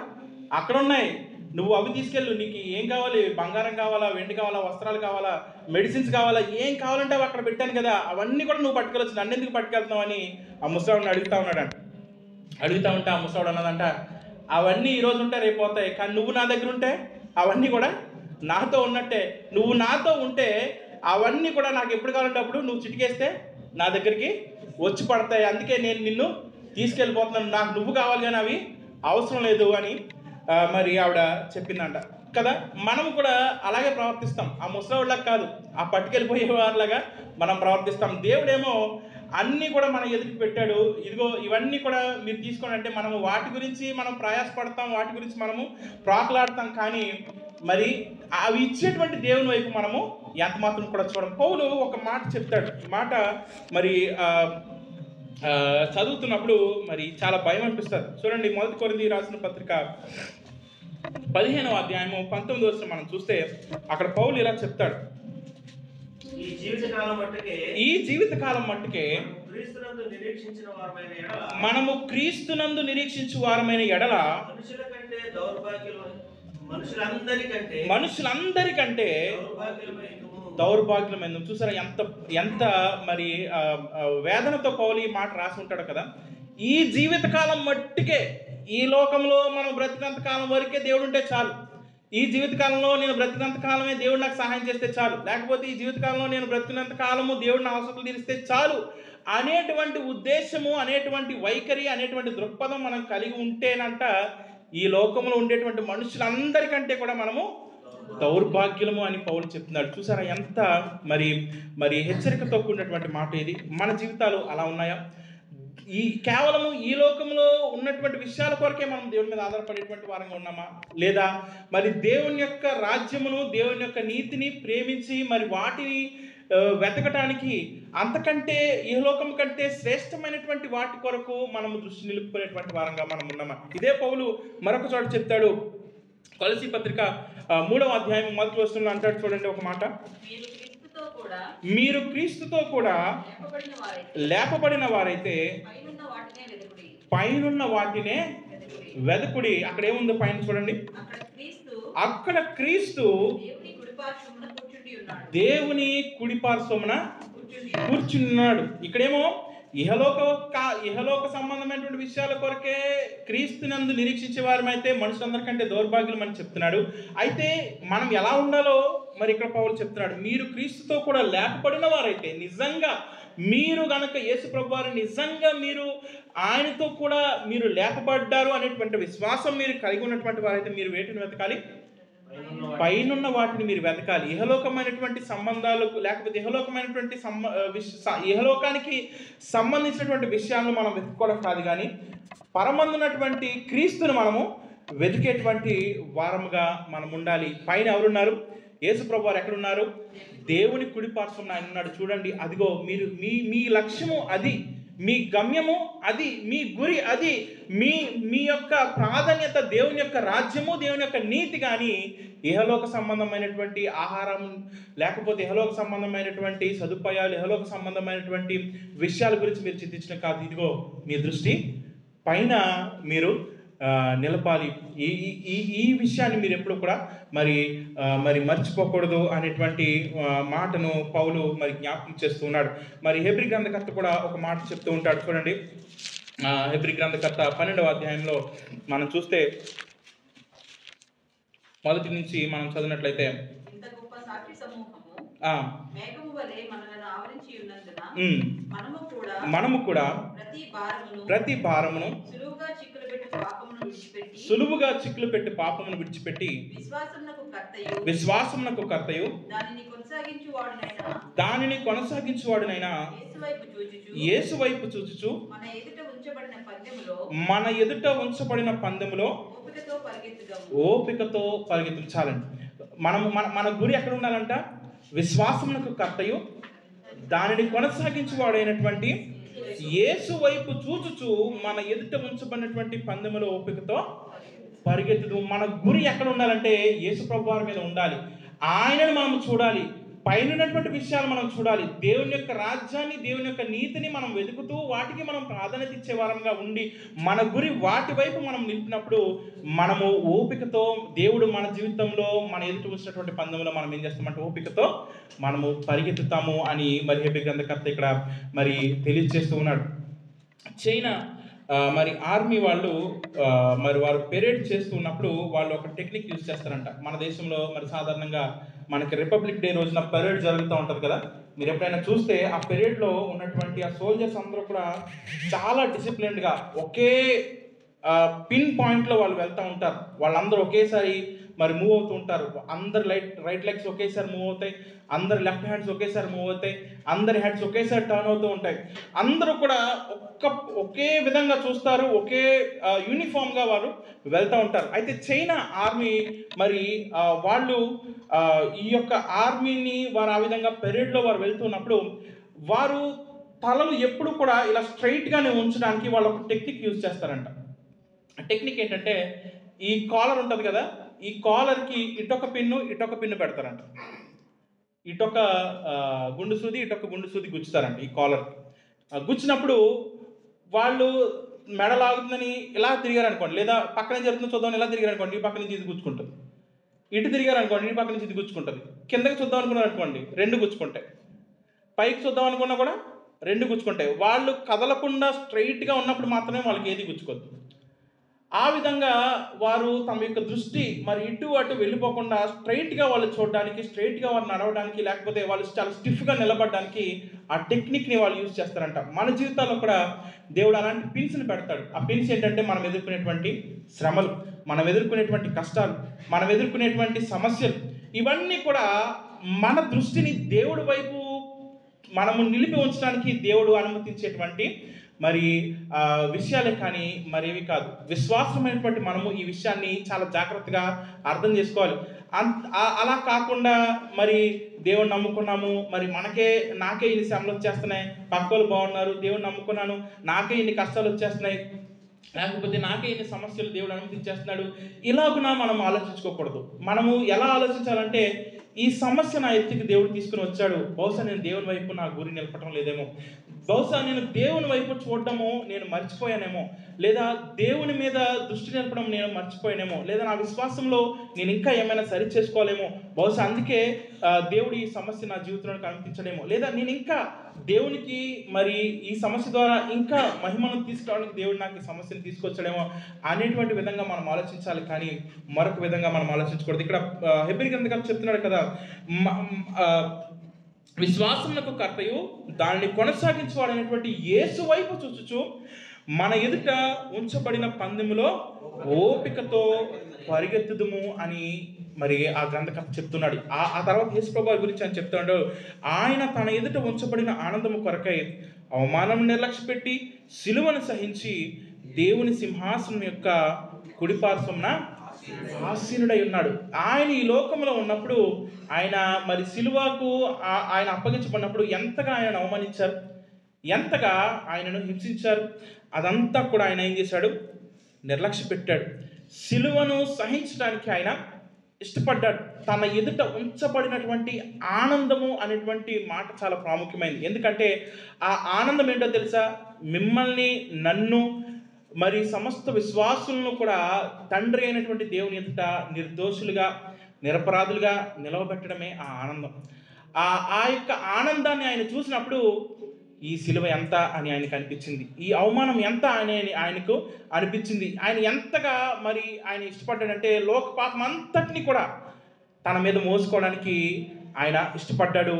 S1: అక్కడ ఉన్నాయి, నువ్వు అవి తీసుకెళ్ళు, నీకు ఏం కావాలి, బంగారం కావాలా, వెండి కావాలా, వస్త్రాలు కావాలా, మెడిసిన్స్ కావాలా, ఏం కావాలంటే అవి అక్కడ పెట్టాను కదా, అవన్నీ కూడా నువ్వు పట్టుకెళ్ళొచ్చు, నన్ను ఎందుకు పట్టుకెళ్తున్నావు అని ఆ ముసలావిడిని అడుగుతూ ఉన్నాడంట. అడుగుతూ ఉంటే ఆ ముసలావిడ అన్నదంట, అవన్నీ ఈరోజు ఉంటే రేపు పోతాయి, కానీ నువ్వు నా దగ్గర ఉంటే అవన్నీ కూడా నాతో ఉన్నట్టే, నువ్వు నాతో ఉంటే అవన్నీ కూడా నాకు ఎప్పుడు కావాలంటే అప్పుడు నువ్వు చిటికేస్తే నా దగ్గరికి వచ్చి పడతాయి, అందుకే నేను నిన్ను తీసుకెళ్ళిపోతున్నాను, నాకు నువ్వు కావాలి కానీ అవి అవసరం లేదు అని మరి ఆవిడ చెప్పిందంట కదా. మనం కూడా అలాగే ప్రవర్తిస్తాం, ఆ ముసలిలాగా కాదు, ఆ పట్టుకెళ్ళిపోయే వారిలాగా మనం ప్రవర్తిస్తాం. దేవుడేమో అన్నీ కూడా మన ఎదుటికి పెట్టాడు, ఇదిగో ఇవన్నీ కూడా మీరు తీసుకోండి అంటే మనము వాటి గురించి మనం ప్రయాసపడతాం, వాటి గురించి మనము ప్రాకులాడతాం, కానీ మరి అవి ఇచ్చేటువంటి దేవుని వైపు మనము ఎంత మాత్రం కూడా చూడం. పౌలు ఒక మాట చెప్తాడు, ఈ మాట మరి చదువుతున్నప్పుడు మరి చాలా భయం అనిపిస్తుంది. చూడండి, 1 కొరింథీ రాసిన పత్రిక 15వ అధ్యాయము 19వ వచనం మనం చూస్తే అక్కడ పౌలు ఇలా చెప్తాడు, ఈ జీవితకాలం మట్టుకే మనము క్రీస్తునందు నిరీక్షించు వారమైన ఎడల మనుషులందరికంటే దౌర్భాగ్యం ఎందుకు. చూసారా ఎంత ఎంత మరి వేదనతో పౌలు ఈ మాట రాసి ఉంటాడు కదా. ఈ జీవితకాలం మట్టుకే, ఈ లోకంలో మనం బ్రతికినంత కాలం వరకే దేవుడు ఉంటే చాలు, ఈ జీవితకాలంలో నేను బ్రతికినంత కాలమే దేవుడు నాకు సహాయం చేస్తే చాలు, లేకపోతే ఈ జీవితకాలంలో నేను బ్రతికినంత కాలము దేవుడు నా అవసరాలు తీరిస్తే చాలు అనేటువంటి ఉద్దేశము, అనేటువంటి వైఖరి, అనేటువంటి దృక్పథం మనం కలిగి ఉంటేనంట ఈ లోకంలో ఉండేటువంటి మనుషులందరికంటే కూడా మనము దౌర్భాగ్యము అని పౌలు చెప్తున్నాడు. చూసారా ఎంత మరి మరి హెచ్చరికతో కూడినటువంటి మాట ఇది. మన జీవితాలు అలా ఉన్నాయా? కేవలము ఈ లోకంలో ఉన్నటువంటి విషయాల కొరకే మనం దేవుని మీద ఆధారపడేటువంటి వారంగా ఉన్నామా, లేదా మరి దేవుని యొక్క రాజ్యమును, దేవుని యొక్క నీతిని ప్రేమించి మరి వాటిని వెతకటానికి అంతకంటే ఈ లోకం కంటే శ్రేష్టమైనటువంటి వాటి కొరకు మనము దృష్టి నిలుపుకునేటువంటి వారంగా మనం ఉన్నామా? ఇదే పౌలు మరొక చోట చెప్తాడు, కొలసీ పత్రిక 3వ అధ్యాయం 1వ వచనంలో అంటాడు. చూడండి ఒక మాట, మీరు క్రీస్తుతో కూడా లేపబడిన వారైతే పైనున్న వాటినే వెదకుడి. అక్కడ ఏముందో పైన చూడండి, అక్కడ క్రీస్తు దేవుని కుడిపార్శ్వమున కూర్చున్నాడు. ఇక్కడేమో ఇహలోక సంబంధమైనటువంటి విషయాల కొరకే క్రీస్తునందు నిరీక్షించే వారమైతే మనుషులందరికంటే దౌర్భాగ్యం అని చెప్తున్నాడు. అయితే మనం ఎలా ఉండాలో మరి ఇక్కడ పౌలు చెప్తున్నాడు, మీరు క్రీస్తుతో కూడా లేపబడిన వారైతే, నిజంగా మీరు గనక యేసు ప్రభు వారు నిజంగా మీరు ఆయనతో కూడా మీరు లేపబడ్డారు అనేటువంటి విశ్వాసం మీరు కలిగి ఉన్నటువంటి వారైతే మీరు వేటిని వెతకాలి? పైనున్న వాటిని మీరు వెతకాలి. ఇహలోకమైనటువంటి సంబంధాలు లేకపోతే ఇహలోకానికి సంబంధించినటువంటి విషయాలను మనం వెతుక్కోవడం కాదు, కానీ పరమందున్నటువంటి క్రీస్తుని మనము వెతికేటువంటి వారముగా మనం ఉండాలి. పైన ఎవరున్నారు? యేసు ప్రభు వారు ఎక్కడున్నారు? దేవుని కుడిపార్శ్వమున ఆయన ఉన్నాడు. చూడండి, అదిగో మీరు మీ లక్ష్యము అది, మీ గమ్యము అది, మీ గురి అది, మీ యొక్క ప్రాధాన్యత దేవుని యొక్క రాజ్యము, దేవుని యొక్క నీతి, కానీ ఇహలోక సంబంధమైనటువంటి ఆహారం లేకపోతే ఇహలోక సంబంధమైనటువంటి సదుపాయాలు, ఇహలోక సంబంధమైనటువంటి విషయాల గురించి మీరు చింతించడం కాదు. ఇదిగో మీ దృష్టి పైన మీరు నిలపాలి. ఈ విషయాన్ని మీరు ఎప్పుడు కూడా మరి మర్చిపోకూడదు అనేటువంటి మాటను పౌలు మరి జ్ఞాపకం చేస్తూ ఉన్నాడు. మరి హెబ్రీ గ్రంథకర్త కూడా ఒక మాట చెప్తూ ఉంటాడు. చూడండి, హెబ్రీ గ్రంథకర్త 12వ అధ్యాయంలో మనం చూస్తే మొదటి నుంచి మనం చదివినట్లయితే,
S2: వలె మనలను ఆవరించి ఉన్నందున
S1: మనము కూడా ప్రతి భారమును సులువుగా చిక్కులు పెట్టి పాపమును విడిచిపెట్టి విశ్వాసమునకు కర్తయు దానిని కొనసాగించువాడునైనా యేసు వైపు చూచుచు మన ఎదుట ఉంచబడిన పందెములో ఓపికతో పరిగెత్తించాలండి. మన గురి ఎక్కడ ఉండాలంట? విశ్వాసమునకు కర్తయు దానిని కొనసాగించువాడైనటువంటి యేసు వైపు చూచుచు మన ఎదుట ఉంచబడినటువంటి పందెములో ఓపికతో పరిగెత్తుదు. మన గురి ఎక్కడ ఉండాలంటే యేసు ప్రభువు వారి మీద ఉండాలి. ఆయనను మనం చూడాలి. పైన ఉన్నటువంటి విషయాలు మనం చూడాలి. దేవుని యొక్క రాజ్యాన్ని, దేవుని యొక్క నీతిని మనం వెతుకుతూ వాటికి మనం ప్రాధాన్యత ఇచ్చే వారంగా ఉండి మన గురి వాటి వైపు మనం నిలిపినప్పుడు మనము ఓపికతో దేవుడు మన జీవితంలో మన ఎదుటి వచ్చినటువంటి పందెంలో మనం ఏం చేస్తామంటే ఓపికతో మనము పరిగెత్తుతాము అని మరి హెబ్రీ గ్రంథకర్త ఇక్కడ మరి తెలియజేస్తూ ఉన్నాడు. చైనా మరి ఆర్మీ వాళ్ళు మరి వారు పెరేడ్ చేస్తూ ఉన్నప్పుడు వాళ్ళు ఒక టెక్నిక్ యూజ్ చేస్తారంట. మన దేశంలో మరి సాధారణంగా మనకి రిపబ్లిక్ డే రోజున పెరేడ్ జరుగుతూ ఉంటుంది కదా. మీరు ఎప్పుడైనా చూస్తే ఆ పెరేడ్లో ఉన్నటువంటి ఆ సోల్జర్స్ అందరూ కూడా చాలా డిసిప్లిన్డ్గా ఒకే పిన్ పాయింట్లో వాళ్ళు వెళ్తూ ఉంటారు. వాళ్ళందరూ ఒకేసారి మరి మూవ్ అవుతూ ఉంటారు. అందరు రైట్ లెగ్స్ ఒకేసారి మూవ్ అవుతాయి, అందరు లెఫ్ట్ హ్యాండ్స్ ఒకేసారి మూవ్ అవుతాయి, అందరి హెడ్స్ ఒకేసారి టర్న్ అవుతూ ఉంటాయి. అందరూ కూడా ఒకే విధంగా చూస్తారు, ఒకే యూనిఫామ్గా వారు వెళ్తూ ఉంటారు. అయితే చైనా ఆర్మీ మరి వాళ్ళు ఈ యొక్క ఆర్మీని వారు ఆ విధంగా పెరేడ్లో వారు వెళ్తున్నప్పుడు వారు తలలు ఎప్పుడు కూడా ఇలా స్ట్రైట్గానే ఉంచడానికి వాళ్ళు ఒక టెక్నిక్ యూజ్ చేస్తారంట. టెక్నిక్ ఏంటంటే ఈ కాలర్ ఉంటుంది కదా, ఈ కాలర్కి ఇటొక పిన్ను పెడతారంట. ఇటొక గుండు సూది గుచ్చుతారంట ఈ కాలర్. గుచ్చినప్పుడు వాళ్ళు మెడలాగుతుందని ఇలా తిరిగారనుకోండి, లేదా పక్కన జరుగుతుందో చూద్దామని ఇలా తిరిగారనుకోండి, ఈ పక్క నుంచి ఇది గుచ్చుకుంటుంది. ఇటు తిరిగారనుకోండి, ఈ పక్క నుంచి ఇది గుచ్చుకుంటుంది. కిందకి చూద్దాం అనుకున్నారు అనుకోండి, 2 గుచ్చుకుంటాయి. పైకి చూద్దాం అనుకున్నా కూడా 2 గుచ్చుకుంటాయి. వాళ్ళు కదలకుండా స్ట్రైట్గా ఉన్నప్పుడు మాత్రమే వాళ్ళకి ఏది గుచ్చుకోద్దు. ఆ విధంగా వారు తమ యొక్క దృష్టి మరి ఇటు అటు వెళ్ళిపోకుండా స్ట్రైట్గా వాళ్ళు చూడడానికి, స్ట్రైట్గా వారు నడవడానికి, లేకపోతే వాళ్ళు చాలా స్టిఫ్గా నిలబడడానికి ఆ టెక్నిక్ని వాళ్ళు యూజ్ చేస్తారంట. మన జీవితాల్లో కూడా దేవుడు అలాంటి పిన్స్ని పెడతాడు. ఆ పిన్స్ ఏంటంటే మనం ఎదుర్కొనేటువంటి శ్రమలు, మనం ఎదుర్కొనేటువంటి కష్టాలు, మనం ఎదుర్కొనేటువంటి సమస్యలు, ఇవన్నీ కూడా మన దృష్టిని దేవుడి వైపు మనము నిలిపి ఉంచడానికి దేవుడు అనుమతించేటువంటి మరి విషయాలే కానీ మరేవి కాదు. విశ్వాసమైనటువంటి మనము ఈ విషయాన్ని చాలా జాగ్రత్తగా అర్థం చేసుకోవాలి. అలా కాకుండా మరి దేవుని నమ్ముకున్నాము, మరి నాకే ఇన్ని శ్రమలు వచ్చేస్తున్నాయి, పక్కోళ్ళు బాగున్నారు, దేవుని నమ్ముకున్నాను, నాకే ఇన్ని కష్టాలు వచ్చేస్తున్నాయి, లేకపోతే నాకే ఇన్ని సమస్యలు దేవుడు అనుమతించేస్తున్నాడు, ఇలాగునా మనం ఆలోచించుకోకూడదు. మనము ఎలా ఆలోచించాలంటే ఈ సమస్య నా ఎత్తుకి దేవుడు తీసుకుని వచ్చాడు, బహుశా నేను దేవుని వైపు నా గురి నిలపటం లేదేమో, బహుశా నేను దేవుని వైపు చూడటము నేను మర్చిపోయానేమో, లేదా దేవుని మీద దృష్టి నిలపడం నేను మర్చిపోయానేమో, లేదా నా విశ్వాసంలో నేను ఇంకా ఏమైనా సరి చేసుకోవాలేమో, బహుశా అందుకే దేవుడు ఈ సమస్య నా జీవితంలోకి అనుమతించడేమో, లేదా నేను ఇంకా దేవునికి మరి ఈ సమస్య ద్వారా ఇంకా మహిమను తీసుకురావడానికి దేవుడు నాకు ఈ సమస్యను తీసుకొచ్చాడేమో అనేటువంటి విధంగా మనం ఆలోచించాలి. కానీ మరొక విధంగా మనం ఆలోచించకూడదు. ఇక్కడ హెబ్రీ గ్రంథకర్త చెప్తున్నాడు కదా, విశ్వాసమునకు కర్తయు దానిని కొనసాగించువాడైనటువంటి యేసు వైపు చూచుచు మన ఎదుట ఉంచబడిన పందెములో ఓపికతో పరిగెత్తుదుము అని మరి ఆ గ్రంథకర్త చెప్తున్నాడు. ఆ తర్వాత యేసు ప్రభువు గురించి ఆయన చెప్తున్నాడు, ఆయన తన ఎదుట ఉంచబడిన ఆనందము కొరకై అవమానం నిర్లక్ష్యపెట్టి సిలువను సహించి దేవుని సింహాసనం యొక్క కుడిపార్శ్వమున ఆసీనుడై ఉన్నాడు. ఆయన ఈ లోకంలో ఉన్నప్పుడు ఆయన మరి సిలువకు ఆయన అప్పగించబడినప్పుడు ఎంతగా ఆయన అవమానించారు, ఎంతగా ఆయనను హింసించారు, అదంతా కూడా ఆయన ఏం చేశాడు? నిర్లక్ష్య పెట్టాడు. సిలువను సహించడానికి ఆయన ఇష్టపడ్డాడు. తన ఎదుట ఉంచబడినటువంటి ఆనందము అనేటువంటి మాట చాలా ప్రాముఖ్యమైనది. ఎందుకంటే ఆ ఆనందం ఏంటో తెలుసా? మిమ్మల్ని, నన్ను, మరి సమస్త విశ్వాసులను కూడా తండ్రి అయినటువంటి దేవుని ఎదుట నిర్దోషులుగా, నిరపరాధులుగా నిలవబెట్టడమే ఆ ఆనందం. ఆ యొక్క ఆనందాన్ని ఆయన చూసినప్పుడు ఈ సిలువ ఎంత అని ఆయనకు అనిపించింది, ఈ అవమానం ఎంత అని ఆయనకు అనిపించింది. ఆయన ఎంతగా మరి ఆయన ఇష్టపడ్డాడంటే లోక పాపం అంతటిని కూడా తన మీద మోసుకోవడానికి ఆయన ఇష్టపడ్డాడు.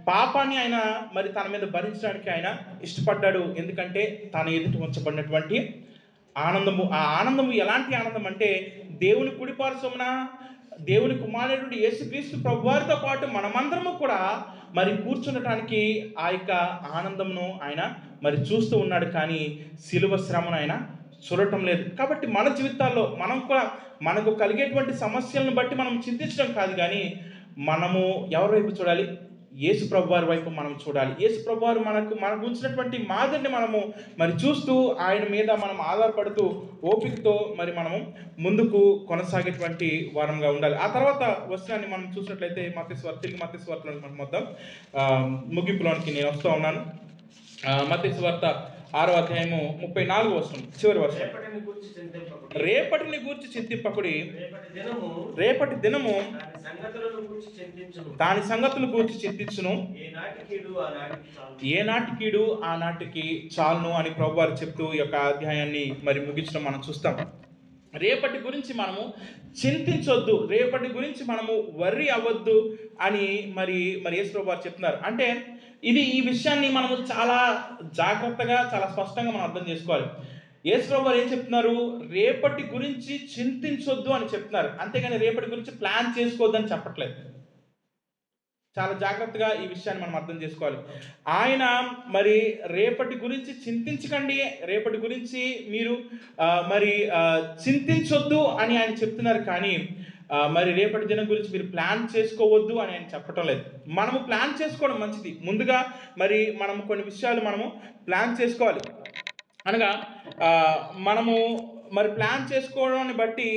S1: పాపాన్ని ఆయన మరి తన మీద భరించడానికి ఆయన ఇష్టపడ్డాడు. ఎందుకంటే తన ఎదుట ఉంచబడినటువంటి ఆనందము, ఆ ఆనందము ఎలాంటి ఆనందం అంటే దేవుని కుడిపార్శ్వమున దేవుని కుమారుడు యేసుక్రీస్తు ప్రభువారితో పాటు మనమందరము కూడా మరి కూర్చుండటానికి ఆ యొక్క ఆనందంను ఆయన మరి చూస్తూ ఉన్నాడు. కానీ శిలువ శ్రమను ఆయన చూడటం లేదు. కాబట్టి మన జీవితాల్లో మనం కూడా మనకు కలిగేటువంటి సమస్యలను బట్టి మనం చింతించడం కాదు, కానీ మనము ఎవరి వైపు చూడాలి? యేసు ప్రభువారి వైపు మనం చూడాలి. యేసు ప్రభువారు మనకు ఉంచినటువంటి మాదిరిని మనము మరి చూస్తూ ఆయన మీద మనం ఆధారపడుతూ ఓపికతో మరి మనము ముందుకు కొనసాగేటువంటి వారంగా ఉండాలి. ఆ తర్వాత వచనాన్ని మనం చూసినట్లయితే తిరిగి మత్తయి సువార్తలోకి మనం వద్దాం. ముగింపులోనికి నేను వస్తూ ఉన్నాను. మత్తయి సువార్త 6వ అధ్యాయము 34వ వచనం, చివరి వచనం. రేపటిని గూర్చి చింతింపకుడి, రేపటి దినము దాని సంగతులు గూర్చి చింతించును, ఏనాటి కీడు ఆ నాటికి చాలును అని ప్రభువారు చెప్తూ ఈ యొక్క అధ్యాయాన్ని మరి ముగించడం మనం చూస్తాం. రేపటి గురించి మనము చింతించొద్దు, రేపటి గురించి మనము వర్రీ అవ్వద్దు అని మరి యేసు ప్రభువారు చెప్తున్నారు. అంటే ఈ విషయాన్ని మనము చాలా జాగ్రత్తగా, చాలా స్పష్టంగా మనం అర్థం చేసుకోవాలి. యేసు ప్రభువారు ఏం చెప్తున్నారు? రేపటి గురించి చింతించొద్దు అని చెప్తున్నారు. అంతేగాని రేపటి గురించి ప్లాన్ చేసుకోవద్దు అని చెప్పట్లేదు. చాలా జాగ్రత్తగా ఈ విషయాన్ని మనం అర్థం చేసుకోవాలి. ఆయన మరి రేపటి గురించి చింతించకండి, రేపటి గురించి మీరు చింతించొద్దు అని ఆయన చెప్తున్నారు. కానీ మరి రేపటి దినం గురించి మీరు ప్లాన్ చేసుకోవద్దు అని ఆయన చెప్పటం లేదు. మనము ప్లాన్ చేసుకోవడం మంచిది. ముందుగా మరి మనము కొన్ని విషయాలు మనము ప్లాన్ చేసుకోవాలి. అనగా మనము మరి ప్లాన్ చేసుకోవడాన్ని బట్టి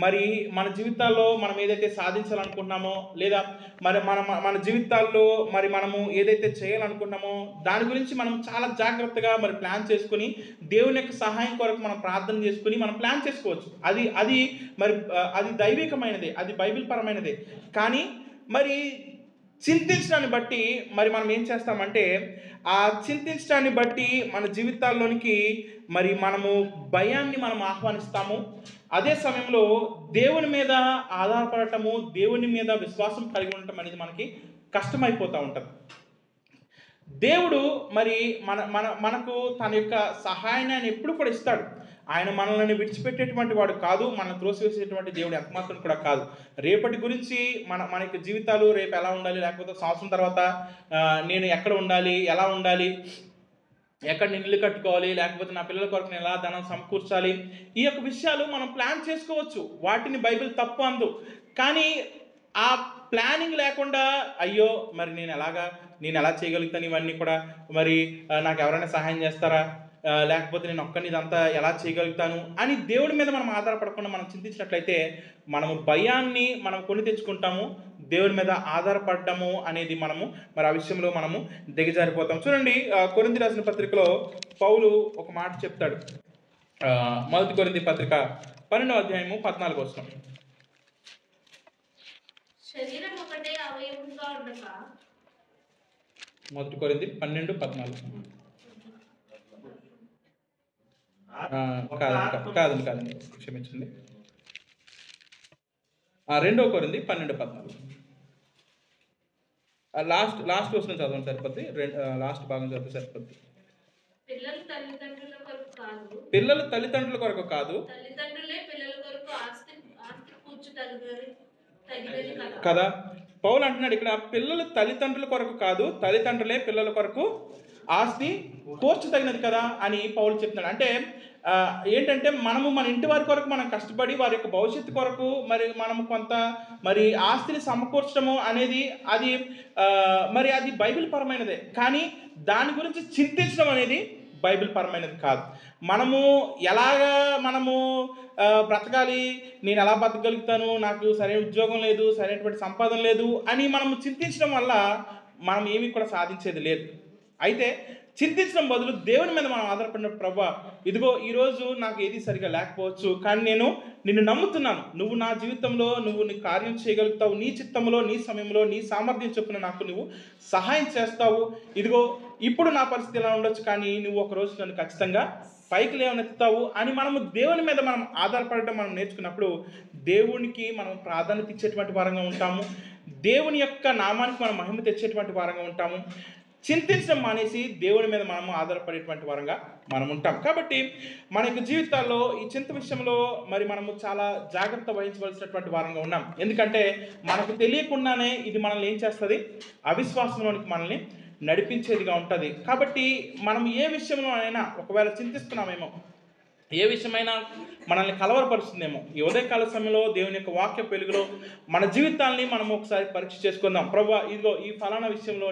S1: మరి మన జీవితాల్లో మనం ఏదైతే సాధించాలనుకుంటున్నామో, లేదా మరి మన జీవితాల్లో మరి మనము ఏదైతే చేయాలనుకుంటున్నామో దాని గురించి మనం చాలా జాగ్రత్తగా మరి ప్లాన్ చేసుకుని దేవుని యొక్క సహాయం కొరకు మనం ప్రార్థన చేసుకుని మనం ప్లాన్ చేసుకోవచ్చు. అది దైవికమైనదే, అది బైబిల్ పరమైనదే. కానీ మరి చింతించడాన్ని బట్టి మరి మనం ఏం చేస్తామంటే, ఆ చింతించడాన్ని బట్టి మన జీవితాల్లోనికి మరి మనము భయాన్ని మనం ఆహ్వానిస్తాము. అదే సమయంలో దేవుని మీద ఆధారపడటము, దేవుని మీద విశ్వాసం కలిగి ఉండటం అనేది మనకి కష్టమైపోతూ ఉంటుంది. దేవుడు మరి మనకు తన యొక్క సహాయాన్ని ఆయన ఎప్పుడు కూడా ఇస్తాడు. ఆయన మనల్ని విడిచిపెట్టేటువంటి వాడు కాదు, మనల్ని త్రోసివేసేటువంటి దేవుడు ఎంతమాత్రం కూడా కాదు. రేపటి గురించి మన యొక్క జీవితాలు రేపు ఎలా ఉండాలి, లేకపోతే సంవత్సరం తర్వాత నేను ఎక్కడ ఉండాలి, ఎలా ఉండాలి, ఎక్కడ నేను ఇల్లు కట్టుకోవాలి, లేకపోతే నా పిల్లల కొరకు నేను ఎలా ధనం సమకూర్చాలి, ఈ యొక్క విషయాలు మనం ప్లాన్ చేసుకోవచ్చు. వాటిని బైబిల్ తప్పు అందు. కానీ ఆ ప్లానింగ్ లేకుండా అయ్యో మరి నేను ఎలా చేయగలుగుతాను ఇవన్నీ కూడా, మరి నాకు ఎవరైనా సహాయం చేస్తారా, లేకపోతే నేను ఒక్కని ఇదంతా ఎలా చేయగలుగుతాను అని దేవుడి మీద మనం ఆధారపడకుండా మనం చింతించినట్లయితే మనము భయాన్ని మనం కొని తెచ్చుకుంటాము. దేవుడి మీద ఆధారపడటము అనేది మనము మరి ఆ విషయంలో మనము దిగజారిపోతాం. చూడండి, కొరింథీ రాసిన పత్రికలో పౌలు ఒక మాట చెప్తాడు. 1 కొరింథీ పత్రిక 12వ అధ్యాయము 14వ వచనం.
S2: శరీరం ఒకటే అవయవంగా ఉండక
S1: 1 కొరింథీ 12:14. కాదండి, క్షమించండి. 2 కొరింథీ 12:14. లాస్ట్ వచనం చదవండి సరిపోద్ది. లాస్ట్ భాగం చదివితే సరిపోద్ది.
S2: పిల్లలు తల్లిదండ్రుల కొరకు కాదు,
S1: పిల్లలు తల్లిదండ్రుల కొరకు కాదు,
S2: తల్లిదండ్రులే పిల్లల కొరకు ఆస్తి కూర్చు తగినది
S1: కదా. పౌలు అంటున్నాడు ఇక్కడ, పిల్లలు తల్లిదండ్రుల కొరకు కాదు, తల్లిదండ్రులే పిల్లల కొరకు ఆస్తి కూర్చు తగినది కదా అని పౌలు చెప్తున్నాడు. అంటే ఏంటంటే మనము మన ఇంటి వారి కొరకు మనం కష్టపడి వారి యొక్క భవిష్యత్తు కొరకు మరి మనము కొంత మరి ఆస్తిని సమకూర్చడము అనేది అది బైబిల్ పరమైనదే. కానీ దాని గురించి చింతించడం అనేది బైబిల్ పరమైనది కాదు. మనము మనము బ్రతకాలి, నేను ఎలా బ్రతకగలుగుతాను, నాకు సరైన ఉద్యోగం లేదు, సరైనటువంటి సంపాదన లేదు అని మనము చింతించడం వల్ల మనం ఏమీ కూడా సాధించేది లేదు. అయితే చింతించడం బదులు దేవుని మీద మనం ఆధారపడిన, ప్రభువా ఇదిగో ఈరోజు నాకు ఏది సరిగా లేకపోవచ్చు, కానీ నేను నిన్ను నమ్ముతున్నాను, నువ్వు నా జీవితంలో నీ కార్యం చేయగలుగుతావు, నీ చిత్తంలో, నీ సమయంలో, నీ సామర్థ్యం చొప్పున నాకు నువ్వు సహాయం చేస్తావు. ఇదిగో ఇప్పుడు నా పరిస్థితి ఎలా ఉండొచ్చు, కానీ నువ్వు ఒకరోజు నన్ను ఖచ్చితంగా పైకి లేవనెత్తుతావు అని మనము దేవుని మీద మనం ఆధారపడటం మనం నేర్చుకున్నప్పుడు దేవునికి మనం ప్రాధాన్యత ఇచ్చేటువంటి వారంగా ఉంటాము. దేవుని యొక్క నామానికి మనం మహిమ తెచ్చేటువంటి వారంగా ఉంటాము. చింతించడం మానేసి దేవుని మీద మనము ఆధారపడేటువంటి వారంగా మనం ఉంటాం. కాబట్టి మన యొక్క జీవితాల్లో ఈ చింత విషయంలో మరి మనము చాలా జాగ్రత్త వహించవలసినటువంటి వారంగా ఉన్నాం. ఎందుకంటే మనకు తెలియకుండానే ఇది మనల్ని ఏం చేస్తుంది, అవిశ్వాసంలోనికి మనల్ని నడిపించేదిగా ఉంటుంది. కాబట్టి మనం ఏ విషయంలో అయినా ఒకవేళ చింతిస్తున్నామేమో, ఏ విషయమైనా మనల్ని కలవరపరుస్తుందేమో, ఈ ఉదయకాల సమయంలో దేవుని యొక్క వాక్య వెలుగులో మన జీవితాల్ని మనం ఒకసారి పరీక్ష చేసుకుందాం. ప్రభువా, ఇదిగో ఈ ఫలానా విషయంలో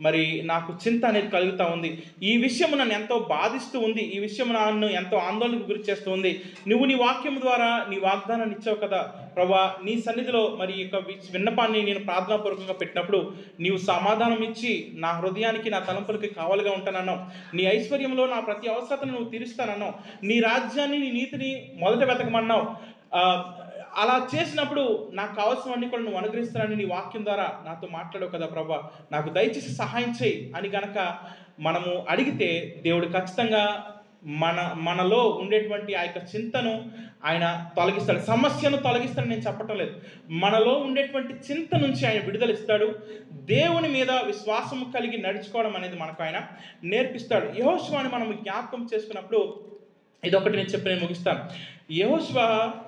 S1: మరి నాకు చింత అనేది కలుగుతూ ఉంది, ఈ విషయం నన్ను ఎంతో బాధిస్తూ ఉంది, ఈ విషయం నన్ను ఎంతో ఆందోళనకు గురి చేస్తూ ఉంది. నువ్వు నీ వాక్యం ద్వారా నీ వాగ్దానాన్ని ఇచ్చావు కదా ప్రభువా, నీ సన్నిధిలో మరి ఈ యొక్క విన్నపాన్ని నేను ప్రార్థనాపూర్వకంగా పెట్టినప్పుడు నీవు సమాధానం ఇచ్చి నా హృదయానికి, నా తలంపులకి కావాలిగా ఉంటానన్నావు. నీ ఐశ్వర్యంలో నా ప్రతి అవసరతను నువ్వు తీరుస్తానన్నావు. నీ రాజ్యాన్ని, నీ నీతిని మొదట వెతకమన్నావు. అలా చేసినప్పుడు నాకు కావాల్సినవన్నీ కూడా నువ్వు అనుగ్రహిస్తానని నీ వాక్యం ద్వారా నాతో మాట్లాడవు కదా ప్రభా, నాకు దయచేసి సహాయం చేయి అని గనక మనము అడిగితే దేవుడు ఖచ్చితంగా మనలో ఉండేటువంటి ఆ యొక్క చింతను ఆయన తొలగిస్తాడు. సమస్యను తొలగిస్తాడు నేను చెప్పటం లేదు, మనలో ఉండేటువంటి చింత నుంచి ఆయన విడుదలిస్తాడు. దేవుని మీద విశ్వాసం కలిగి నడుచుకోవడం అనేది మనకు ఆయన నేర్పిస్తాడు. యెహోషువని మనం జ్ఞాపకం చేసుకున్నప్పుడు ఇదొకటి నేను చెప్పి నేను ముగిస్తాను. యెహోషువ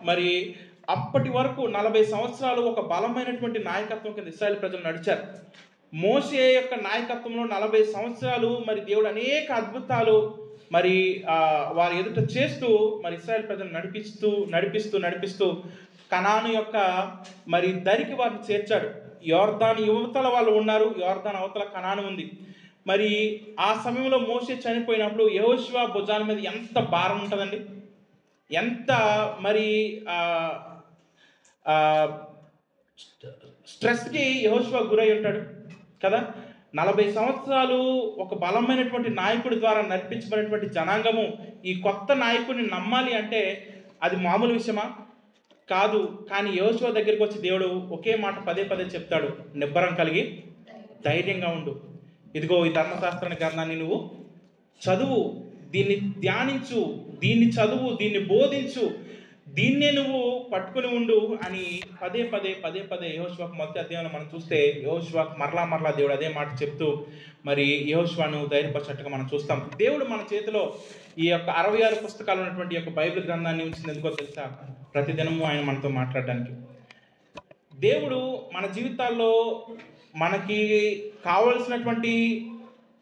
S1: మరి అప్పటి వరకు 40 సంవత్సరాలు ఒక బలమైనటువంటి నాయకత్వం కింద ఇశ్రాయేలు ప్రజలు నడిచారు. మోషే యొక్క నాయకత్వంలో 40 సంవత్సరాలు మరి దేవుడు అనేక అద్భుతాలు మరి వారి ఎదుట చేస్తూ మరి ఇశ్రాయేలు ప్రజలు నడిపిస్తూ కనాను యొక్క మరి దరికి వారిని చేర్చాడు. యోర్దాను యువతల వాళ్ళు ఉన్నారు, యోర్దాను అవతల కనాను ఉంది. మరి ఆ సమయంలో మోషే చనిపోయినప్పుడు యెహోషువ భుజాల మీద ఎంత భారం ఉంటుందండి, ఎంత మరి స్ట్రెస్కి యెహోషువ గురై ఉంటాడు కదా. 40 సంవత్సరాలు ఒక బలమైనటువంటి నాయకుడి ద్వారా నడిపించబడినటువంటి జనాంగము ఈ కొత్త నాయకుడిని నమ్మాలి అంటే అది మామూలు విషయమా కాదు. కానీ యెహోషువ దగ్గరికి వచ్చి దేవుడు ఒకే మాట పదే చెప్తాడు, నిబ్బరం కలిగి ధైర్యంగా ఉండు. ఇదిగో ఈ ధర్మశాస్త్ర గ్రంథాన్ని నువ్వు చదువు, దీన్ని ధ్యానించు, దీన్ని చదువు, దీన్ని బోధించు, దీన్నే నువ్వు పట్టుకుని ఉండు అని పదే యెహోషువకు మొదటి అధ్యాయంలో మనం చూస్తే యెహోషువకు మరలా దేవుడు అదే మాట చెప్తూ మరి యెహోషువను ధైర్యపరిచినట్టుగా మనం చూస్తాం. దేవుడు మన చేతిలో ఈ యొక్క 66 పుస్తకాలు ఉన్నటువంటి యొక్క బైబిల్ గ్రంథాన్ని ఉంచింది ఎందుకో తెలుసా? ప్రతిదినము ఆయన మనతో మాట్లాడడానికి. దేవుడు మన జీవితాల్లో మనకి కావలసినటువంటి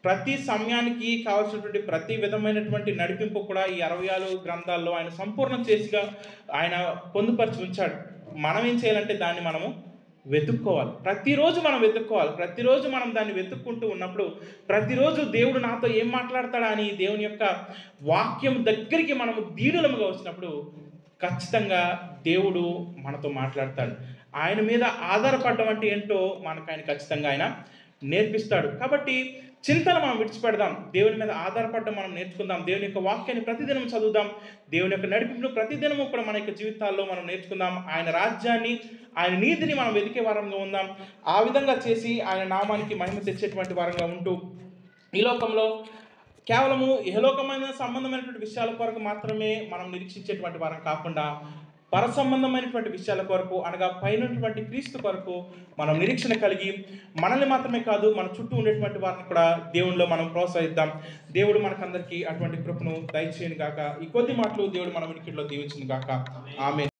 S1: ప్రతి సమయానికి కావాల్సినటువంటి ప్రతి విధమైనటువంటి నడిపింపు కూడా ఈ 66 గ్రంథాల్లో ఆయన సంపూర్ణం చేసిగా ఆయన పొందుపరిచి ఉంచాడు. మనం ఏం చేయాలంటే దాన్ని మనము వెతుక్కోవాలి. ప్రతిరోజు మనం వెతుక్కోవాలి. ప్రతిరోజు మనం దాన్ని వెతుక్కుంటూ ఉన్నప్పుడు ప్రతిరోజు దేవుడు నాతో ఏం మాట్లాడతాడా అని దేవుని యొక్క వాక్యం దగ్గరికి మనము దీనులముగా వచ్చినప్పుడు ఖచ్చితంగా దేవుడు మనతో మాట్లాడతాడు. ఆయన మీద ఆధారపడడం అంటే ఏంటో మనకు ఆయన ఖచ్చితంగా ఆయన నేర్పిస్తాడు. కాబట్టి చింతను మనం విడిచిపెడదాం, దేవుని మీద ఆధారపడడం మనం నేర్చుకుందాం, దేవుని యొక్క వాక్యాన్ని ప్రతిదినం చదువుదాం, దేవుని యొక్క నడిపింపును ప్రతిదినము కూడా మన యొక్క జీవితాల్లో మనం నేర్చుకుందాం. ఆయన రాజ్యాన్ని, ఆయన నీతిని మనం వెతికే వారంగా ఉందాం. ఆ విధంగా చేసి ఆయన నామానికి మహిమ తెచ్చేటువంటి వారంగా ఉంటూ ఈ లోకంలో కేవలము ఇహలోకమైన సంబంధమైనటువంటి విషయాల కొరకు మాత్రమే మనం నిరీక్షించేటువంటి వారం కాకుండా పర సంబంధమైనటువంటి విషయాల కొరకు అనగా పైనటువంటి క్రీస్తు కొరకు మనం నిరీక్షణ కలిగి మనల్ని మాత్రమే కాదు మన చుట్టూ ఉండేటువంటి వారిని కూడా దేవునిలో మనం ప్రోత్సహిద్దాం. దేవుడు మనకందరికీ అటువంటి కృపను దయచేయను గాక. ఈ కొద్ది మాటలు దేవుడు మన వినికిడిలో దీవించును గాక. ఆమేన్.